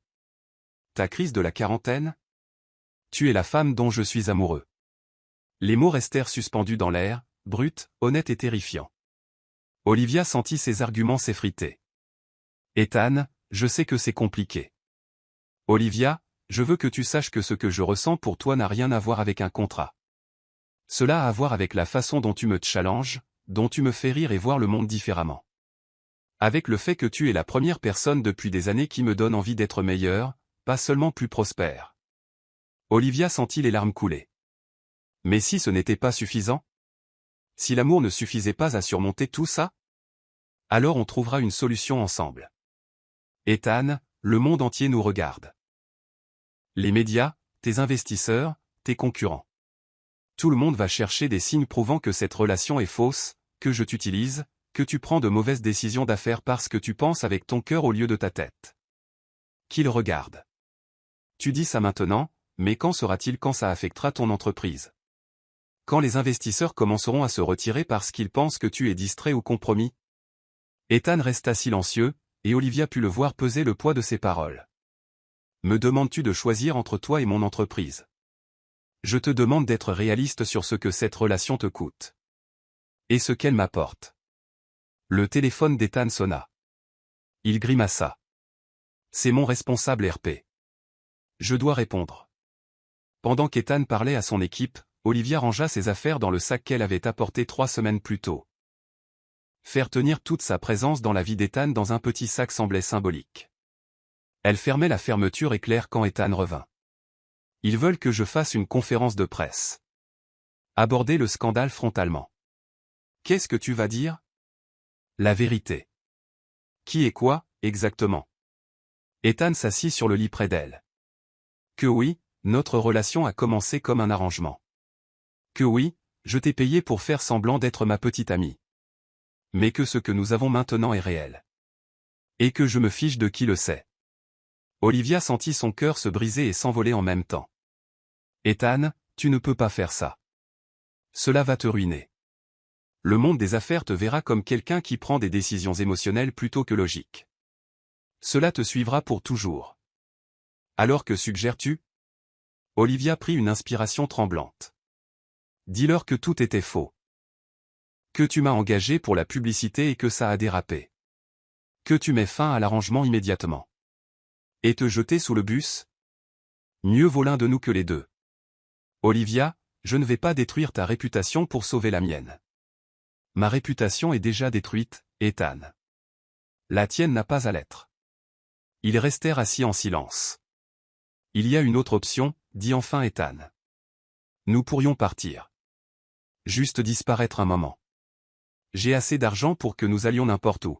Ta crise de la quarantaine? Tu es la femme dont je suis amoureux. Les mots restèrent suspendus dans l'air, bruts, honnêtes et terrifiants. Olivia sentit ses arguments s'effriter. Ethan, je sais que c'est compliqué. Olivia, je veux que tu saches que ce que je ressens pour toi n'a rien à voir avec un contrat. Cela a à voir avec la façon dont tu me challenges, dont tu me fais rire et voir le monde différemment. Avec le fait que tu es la première personne depuis des années qui me donne envie d'être meilleure, pas seulement plus prospère. Olivia sentit les larmes couler. Mais si ce n'était pas suffisant? Si l'amour ne suffisait pas à surmonter tout ça? Alors on trouvera une solution ensemble. Ethan, le monde entier nous regarde. Les médias, tes investisseurs, tes concurrents. Tout le monde va chercher des signes prouvant que cette relation est fausse, que je t'utilise, que tu prends de mauvaises décisions d'affaires parce que tu penses avec ton cœur au lieu de ta tête. Qu'ils regardent. Tu dis ça maintenant, mais quand sera-t-il quand ça affectera ton entreprise? Quand les investisseurs commenceront à se retirer parce qu'ils pensent que tu es distrait ou compromis? Ethan resta silencieux, et Olivia put le voir peser le poids de ses paroles. Me demandes-tu de choisir entre toi et mon entreprise? Je te demande d'être réaliste sur ce que cette relation te coûte. Et ce qu'elle m'apporte. Le téléphone d'Ethan sonna. Il grimaça. C'est mon responsable RP. Je dois répondre. Pendant qu'Ethan parlait à son équipe, Olivia rangea ses affaires dans le sac qu'elle avait apporté 3 semaines plus tôt. Faire tenir toute sa présence dans la vie d'Ethan dans un petit sac semblait symbolique. Elle fermait la fermeture éclair quand Ethan revint. Ils veulent que je fasse une conférence de presse. Aborder le scandale frontalement. Qu'est-ce que tu vas dire? La vérité. Qui est quoi, exactement? Ethan s'assit sur le lit près d'elle. Que oui, notre relation a commencé comme un arrangement. Que oui, je t'ai payé pour faire semblant d'être ma petite amie. Mais que ce que nous avons maintenant est réel. Et que je me fiche de qui le sait. Olivia sentit son cœur se briser et s'envoler en même temps. Ethan, tu ne peux pas faire ça. Cela va te ruiner. Le monde des affaires te verra comme quelqu'un qui prend des décisions émotionnelles plutôt que logiques. Cela te suivra pour toujours. Alors que suggères-tu? Olivia prit une inspiration tremblante. Dis-leur que tout était faux. Que tu m'as engagé pour la publicité et que ça a dérapé. Que tu mets fin à l'arrangement immédiatement. Et te jeter sous le bus? Mieux vaut l'un de nous que les deux. Olivia, je ne vais pas détruire ta réputation pour sauver la mienne. Ma réputation est déjà détruite, Ethan. La tienne n'a pas à l'être. Ils restèrent assis en silence. Il y a une autre option, dit enfin Ethan. Nous pourrions partir. Juste disparaître un moment. J'ai assez d'argent pour que nous allions n'importe où.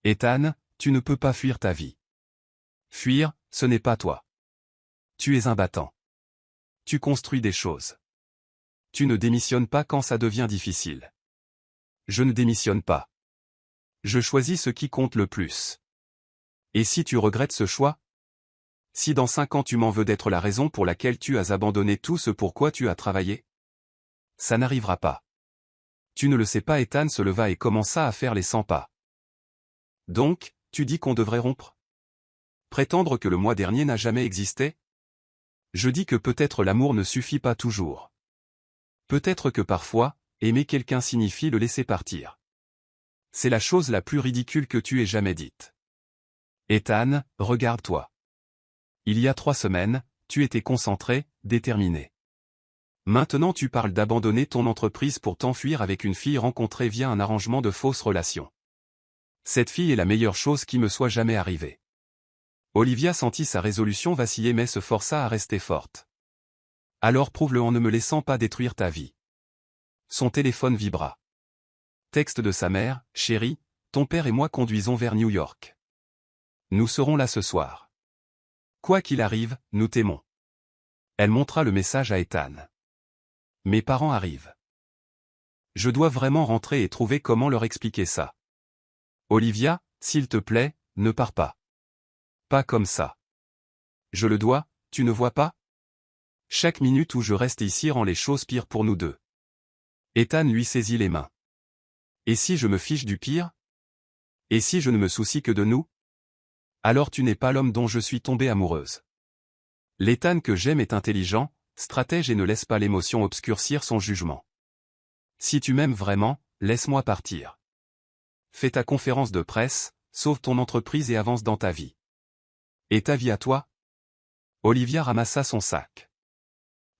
Ethan, tu ne peux pas fuir ta vie. Fuir, ce n'est pas toi. Tu es un battant. Tu construis des choses. Tu ne démissionnes pas quand ça devient difficile. Je ne démissionne pas. Je choisis ce qui compte le plus. Et si tu regrettes ce choix? Si dans 5 ans tu m'en veux d'être la raison pour laquelle tu as abandonné tout ce pourquoi tu as travaillé? Ça n'arrivera pas. Tu ne le sais pas. Ethan se leva et commença à faire les 100 pas. Donc, tu dis qu'on devrait rompre? Prétendre que le mois dernier n'a jamais existé? Je dis que peut-être l'amour ne suffit pas toujours. Peut-être que parfois, aimer quelqu'un signifie le laisser partir. C'est la chose la plus ridicule que tu aies jamais dite. Ethan, regarde-toi. Il y a 3 semaines, tu étais concentré, déterminé. Maintenant tu parles d'abandonner ton entreprise pour t'enfuir avec une fille rencontrée via un arrangement de fausses relations. Cette fille est la meilleure chose qui me soit jamais arrivée. Olivia sentit sa résolution vaciller mais se força à rester forte. Alors prouve-le en ne me laissant pas détruire ta vie. Son téléphone vibra. Texte de sa mère, chérie, ton père et moi conduisons vers New York. Nous serons là ce soir. Quoi qu'il arrive, nous t'aimons. Elle montra le message à Ethan. Mes parents arrivent. Je dois vraiment rentrer et trouver comment leur expliquer ça. Olivia, s'il te plaît, ne pars pas. Pas comme ça. Je le dois, tu ne vois pas? Chaque minute où je reste ici rend les choses pires pour nous deux. Ethan lui saisit les mains. Et si je me fiche du pire? Et si je ne me soucie que de nous? Alors tu n'es pas l'homme dont je suis tombée amoureuse. L'Ethan que j'aime est intelligent, stratège et ne laisse pas l'émotion obscurcir son jugement. Si tu m'aimes vraiment, laisse-moi partir. Fais ta conférence de presse, sauve ton entreprise et avance dans ta vie. Et ta vie à toi? Olivia ramassa son sac.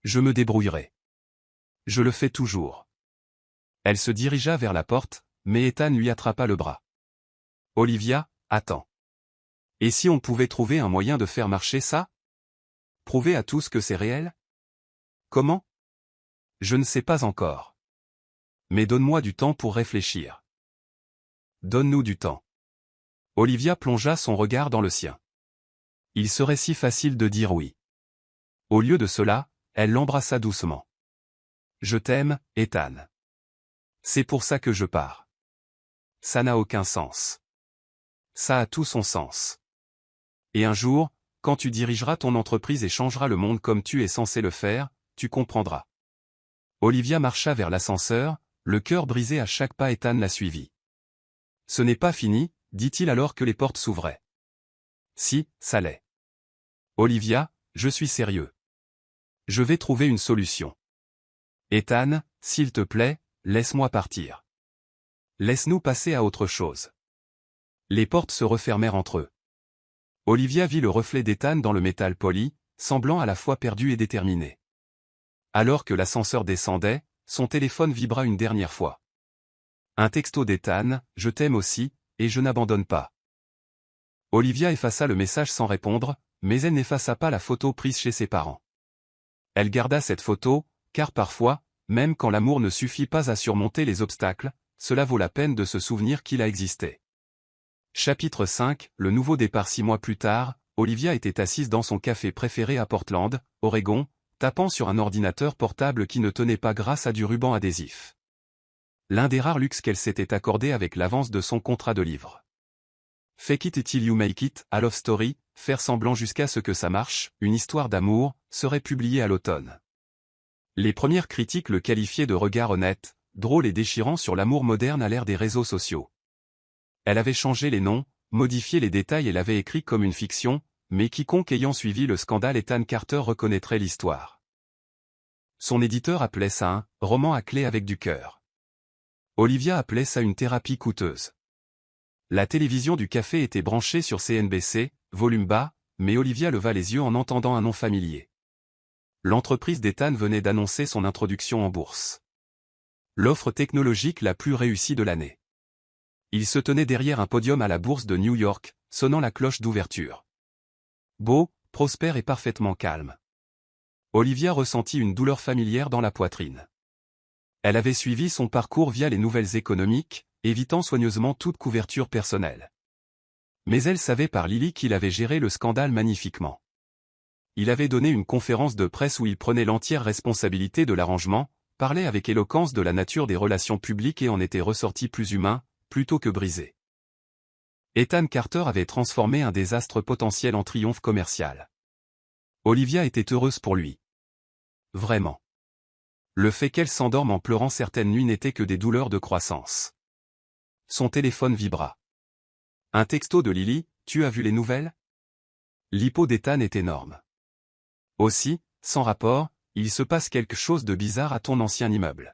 Je me débrouillerai. Je le fais toujours. Elle se dirigea vers la porte, mais Ethan lui attrapa le bras. Olivia, attends. Et si on pouvait trouver un moyen de faire marcher ça? Prouver à tous que c'est réel? Comment? Je ne sais pas encore. Mais donne-moi du temps pour réfléchir. Donne-nous du temps. Olivia plongea son regard dans le sien. Il serait si facile de dire oui. Au lieu de cela, elle l'embrassa doucement. Je t'aime, Ethan. C'est pour ça que je pars. Ça n'a aucun sens. Ça a tout son sens. Et un jour, quand tu dirigeras ton entreprise et changeras le monde comme tu es censé le faire, tu comprendras. Olivia marcha vers l'ascenseur, le cœur brisé à chaque pas. Ethan la suivit. Ce n'est pas fini, dit-il alors que les portes s'ouvraient. Si, ça l'est. Olivia, je suis sérieux. Je vais trouver une solution. Ethan, s'il te plaît, laisse-moi partir. Laisse-nous passer à autre chose. Les portes se refermèrent entre eux. Olivia vit le reflet d'Ethan dans le métal poli, semblant à la fois perdu et déterminé. Alors que l'ascenseur descendait, son téléphone vibra une dernière fois. Un texto d'Ethan, je t'aime aussi, et je n'abandonne pas. Olivia effaça le message sans répondre, mais elle n'effaça pas la photo prise chez ses parents. Elle garda cette photo, car parfois, même quand l'amour ne suffit pas à surmonter les obstacles, cela vaut la peine de se souvenir qu'il a existé. Chapitre 5, le nouveau départ. 6 mois plus tard, Olivia était assise dans son café préféré à Portland, Oregon, tapant sur un ordinateur portable qui ne tenait pas grâce à du ruban adhésif. L'un des rares luxes qu'elle s'était accordé avec l'avance de son contrat de livre. Fake it till you make it, a love story, faire semblant jusqu'à ce que ça marche, une histoire d'amour, serait publiée à l'automne. Les premières critiques le qualifiaient de regard honnête, drôle et déchirant sur l'amour moderne à l'ère des réseaux sociaux. Elle avait changé les noms, modifié les détails et l'avait écrit comme une fiction, mais quiconque ayant suivi le scandale Ethan Carter reconnaîtrait l'histoire. Son éditeur appelait ça un « roman à clé avec du cœur ». Olivia appelait ça une thérapie coûteuse. La télévision du café était branchée sur CNBC, volume bas, mais Olivia leva les yeux en entendant un nom familier. L'entreprise d'Ethan venait d'annoncer son introduction en bourse. L'offre technologique la plus réussie de l'année. Il se tenait derrière un podium à la bourse de New York, sonnant la cloche d'ouverture. Beau, prospère et parfaitement calme. Olivia ressentit une douleur familière dans la poitrine. Elle avait suivi son parcours via les nouvelles économiques, évitant soigneusement toute couverture personnelle. Mais elle savait par Lily qu'il avait géré le scandale magnifiquement. Il avait donné une conférence de presse où il prenait l'entière responsabilité de l'arrangement, parlait avec éloquence de la nature des relations publiques et en était ressorti plus humain, plutôt que brisé. Ethan Carter avait transformé un désastre potentiel en triomphe commercial. Olivia était heureuse pour lui. Vraiment. Le fait qu'elle s'endorme en pleurant certaines nuits n'était que des douleurs de croissance. Son téléphone vibra. Un texto de Lily, tu as vu les nouvelles? L'hypo d'Ethan est énorme. Aussi, sans rapport, il se passe quelque chose de bizarre à ton ancien immeuble.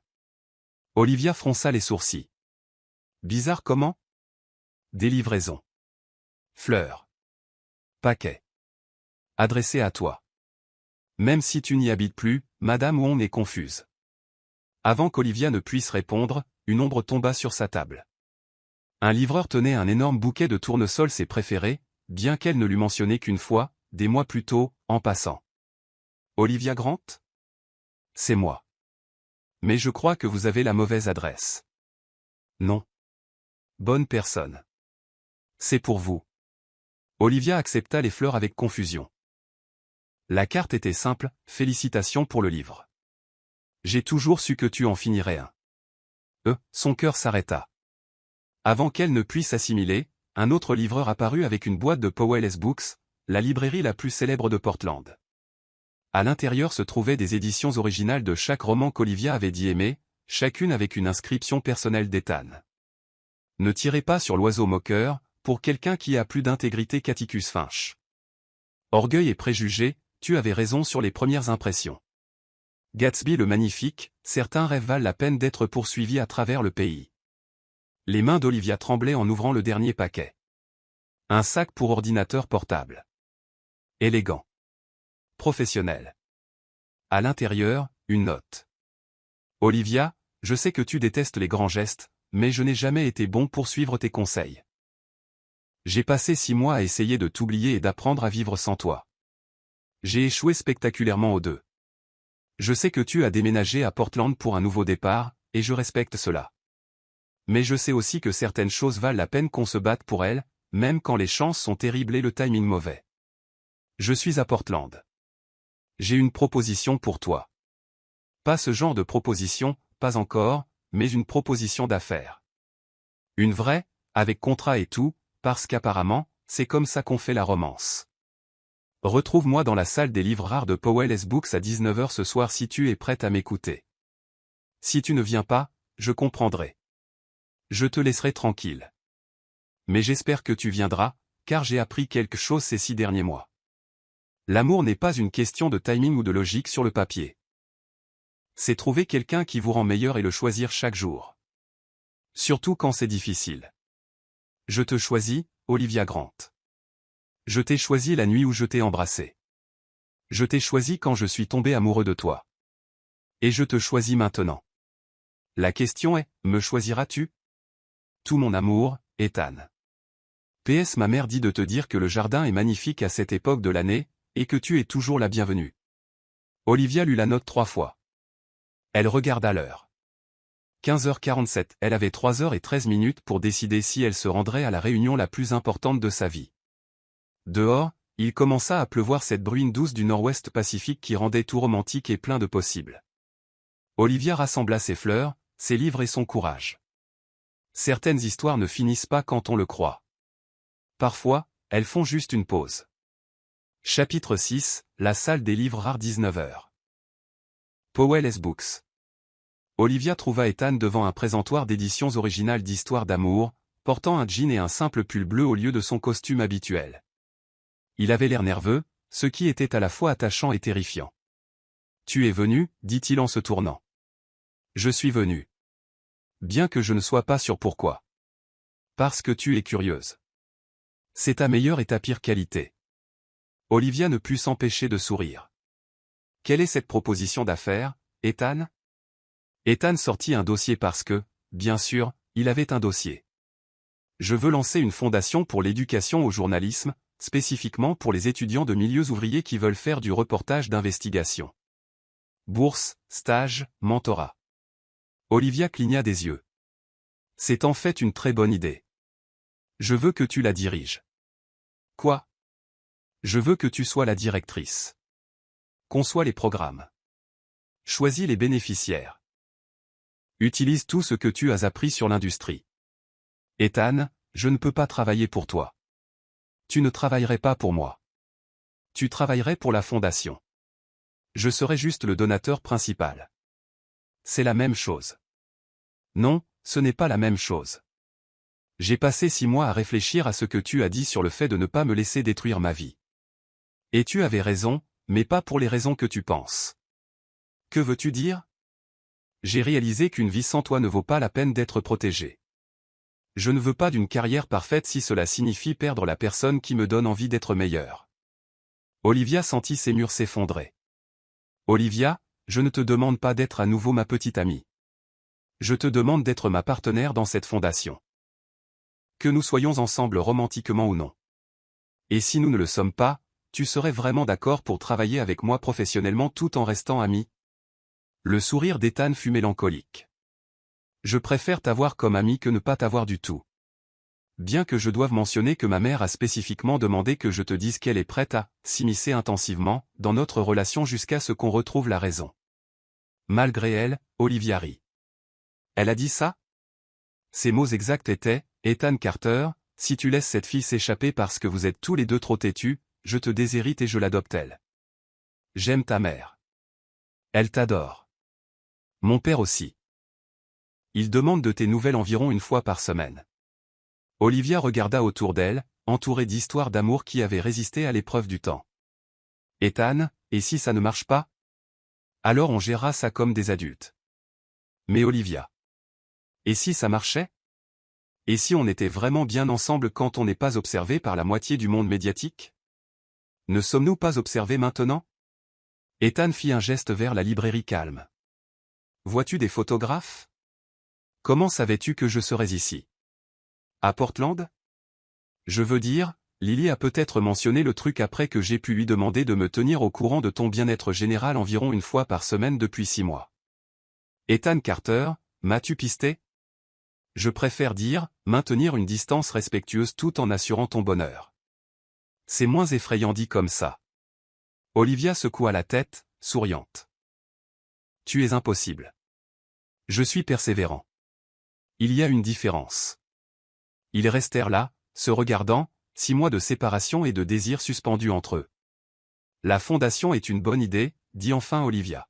Olivia fronça les sourcils. Bizarre comment? Des livraisons. Fleurs. Paquet. Adressé à toi. Même si tu n'y habites plus, Madame Wong est confuse. Avant qu'Olivia ne puisse répondre, une ombre tomba sur sa table. Un livreur tenait un énorme bouquet de tournesols ses préférés, bien qu'elle ne l'eût mentionné qu'une fois, des mois plus tôt, en passant. Olivia Grant? C'est moi. Mais je crois que vous avez la mauvaise adresse. Non. Bonne personne. C'est pour vous. Olivia accepta les fleurs avec confusion. La carte était simple, félicitations pour le livre. J'ai toujours su que tu en finirais un. Son cœur s'arrêta. Avant qu'elle ne puisse assimiler, un autre livreur apparut avec une boîte de Powell's Books, la librairie la plus célèbre de Portland. À l'intérieur se trouvaient des éditions originales de chaque roman qu'Olivia avait dit aimer, chacune avec une inscription personnelle d'Ethan. Ne tirez pas sur l'oiseau moqueur, pour quelqu'un qui a plus d'intégrité qu'Atticus Finch. Orgueil et préjugés, tu avais raison sur les premières impressions. Gatsby le magnifique, certains rêves valent la peine d'être poursuivis à travers le pays. Les mains d'Olivia tremblaient en ouvrant le dernier paquet. Un sac pour ordinateur portable. Élégant. Professionnel. À l'intérieur, une note. Olivia, je sais que tu détestes les grands gestes, mais je n'ai jamais été bon pour suivre tes conseils. J'ai passé 6 mois à essayer de t'oublier et d'apprendre à vivre sans toi. J'ai échoué spectaculairement aux deux. Je sais que tu as déménagé à Portland pour un nouveau départ, et je respecte cela. Mais je sais aussi que certaines choses valent la peine qu'on se batte pour elles, même quand les chances sont terribles et le timing mauvais. Je suis à Portland. J'ai une proposition pour toi. Pas ce genre de proposition, pas encore, mais une proposition d'affaires. Une vraie, avec contrat et tout, parce qu'apparemment, c'est comme ça qu'on fait la romance. Retrouve-moi dans la salle des livres rares de Powell's Books à 19 h ce soir si tu es prête à m'écouter. Si tu ne viens pas, je comprendrai. Je te laisserai tranquille. Mais j'espère que tu viendras, car j'ai appris quelque chose ces 6 derniers mois. L'amour n'est pas une question de timing ou de logique sur le papier. C'est trouver quelqu'un qui vous rend meilleur et le choisir chaque jour. Surtout quand c'est difficile. Je te choisis, Olivia Grant. Je t'ai choisi la nuit où je t'ai embrassé. Je t'ai choisi quand je suis tombé amoureux de toi. Et je te choisis maintenant. La question est, me choisiras-tu? Tout mon amour, Ethan. PS Ma mère dit de te dire que le jardin est magnifique à cette époque de l'année, et que tu es toujours la bienvenue. Olivia lut la note 3 fois. Elle regarda l'heure. 15h47, elle avait 3h13 pour décider si elle se rendrait à la réunion la plus importante de sa vie. Dehors, il commença à pleuvoir cette bruine douce du nord-ouest Pacifique qui rendait tout romantique et plein de possibles. Olivia rassembla ses fleurs, ses livres et son courage. Certaines histoires ne finissent pas quand on le croit. Parfois, elles font juste une pause. Chapitre 6, la salle des livres rares 19 h. Powell's Books. Olivia trouva Ethan devant un présentoir d'éditions originales d'histoires d'amour, portant un jean et un simple pull bleu au lieu de son costume habituel. Il avait l'air nerveux, ce qui était à la fois attachant et terrifiant. « Tu es venu » dit-il en se tournant. « Je suis venu. Bien que je ne sois pas sûr pourquoi. Parce que tu es curieuse. C'est ta meilleure et ta pire qualité. » Olivia ne put s'empêcher de sourire. « Quelle est cette proposition d'affaires, Ethan ?» Ethan sortit un dossier parce que, bien sûr, il avait un dossier. « Je veux lancer une fondation pour l'éducation au journalisme, spécifiquement pour les étudiants de milieux ouvriers qui veulent faire du reportage d'investigation. Bourse, stage, mentorat. » Olivia cligna des yeux. « C'est en fait une très bonne idée. Je veux que tu la diriges. » « Quoi ? » ?»« Je veux que tu sois la directrice. Conçois les programmes. Choisis les bénéficiaires. Utilise tout ce que tu as appris sur l'industrie. Ethan, je ne peux pas travailler pour toi. Tu ne travaillerais pas pour moi. Tu travaillerais pour la fondation. Je serais juste le donateur principal. C'est la même chose. Non, ce n'est pas la même chose. J'ai passé 6 mois à réfléchir à ce que tu as dit sur le fait de ne pas me laisser détruire ma vie. Et tu avais raison, mais pas pour les raisons que tu penses. Que veux-tu dire ? J'ai réalisé qu'une vie sans toi ne vaut pas la peine d'être protégée. Je ne veux pas d'une carrière parfaite si cela signifie perdre la personne qui me donne envie d'être meilleure. Olivia sentit ses murs s'effondrer. Olivia, je ne te demande pas d'être à nouveau ma petite amie. Je te demande d'être ma partenaire dans cette fondation. Que nous soyons ensemble romantiquement ou non. Et si nous ne le sommes pas, tu serais vraiment d'accord pour travailler avec moi professionnellement tout en restant amis? Le sourire d'Ethan fut mélancolique. Je préfère t'avoir comme ami que ne pas t'avoir du tout. Bien que je doive mentionner que ma mère a spécifiquement demandé que je te dise qu'elle est prête à s'immiscer intensivement dans notre relation jusqu'à ce qu'on retrouve la raison. Malgré elle, Olivia rit. Elle a dit ça? Ses mots exacts étaient, Ethan Carter, si tu laisses cette fille s'échapper parce que vous êtes tous les deux trop têtus, je te déshérite et je l'adopte elle. J'aime ta mère. Elle t'adore. Mon père aussi. Il demande de tes nouvelles environ une fois par semaine. Olivia regarda autour d'elle, entourée d'histoires d'amour qui avaient résisté à l'épreuve du temps. Ethan, et si ça ne marche pas? Alors on gérera ça comme des adultes. Mais Olivia. Et si ça marchait? Et si on était vraiment bien ensemble quand on n'est pas observé par la moitié du monde médiatique? Ne sommes-nous pas observés maintenant? Ethan fit un geste vers la librairie calme. Vois-tu des photographes? Comment savais-tu que je serais ici? À Portland? Je veux dire, Lily a peut-être mentionné le truc après que j'ai pu lui demander de me tenir au courant de ton bien-être général environ une fois par semaine depuis 6 mois. Ethan Carter, m'as-tu pisté? Je préfère dire, maintenir une distance respectueuse tout en assurant ton bonheur. C'est moins effrayant dit comme ça. Olivia secoua la tête, souriante. Tu es impossible. Je suis persévérant. Il y a une différence. Ils restèrent là, se regardant, 6 mois de séparation et de désir suspendus entre eux. La fondation est une bonne idée, dit enfin Olivia.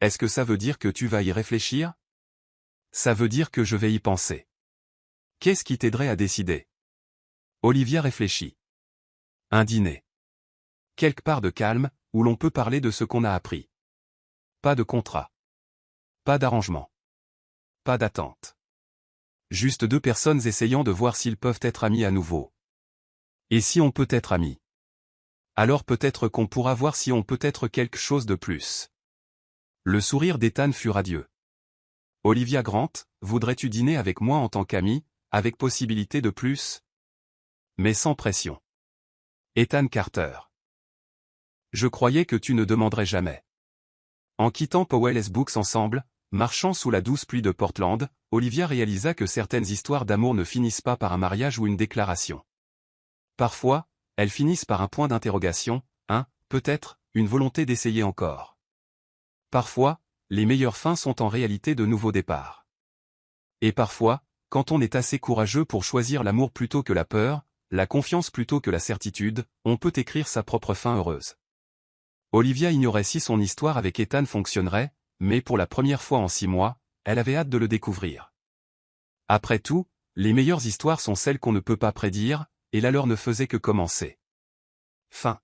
Est-ce que ça veut dire que tu vas y réfléchir? Ça veut dire que je vais y penser. Qu'est-ce qui t'aiderait à décider? Olivia réfléchit. Un dîner. Quelque part de calme, où l'on peut parler de ce qu'on a appris. Pas de contrat. Pas d'arrangement. Pas d'attente. Juste 2 personnes essayant de voir s'ils peuvent être amis à nouveau. Et si on peut être amis? Alors peut-être qu'on pourra voir si on peut être quelque chose de plus. Le sourire d'Ethan fut radieux. Olivia Grant, voudrais-tu dîner avec moi en tant qu'ami, avec possibilité de plus? Mais sans pression. Ethan Carter. Je croyais que tu ne demanderais jamais. En quittant Powell's Books ensemble, marchant sous la douce pluie de Portland, Olivia réalisa que certaines histoires d'amour ne finissent pas par un mariage ou une déclaration. Parfois, elles finissent par un point d'interrogation, peut-être, une volonté d'essayer encore. Parfois, les meilleures fins sont en réalité de nouveaux départs. Et parfois, quand on est assez courageux pour choisir l'amour plutôt que la peur, la confiance plutôt que la certitude, on peut écrire sa propre fin heureuse. Olivia ignorait si son histoire avec Ethan fonctionnerait, mais pour la première fois en 6 mois, elle avait hâte de le découvrir. Après tout, les meilleures histoires sont celles qu'on ne peut pas prédire, et la leur ne faisait que commencer. Fin.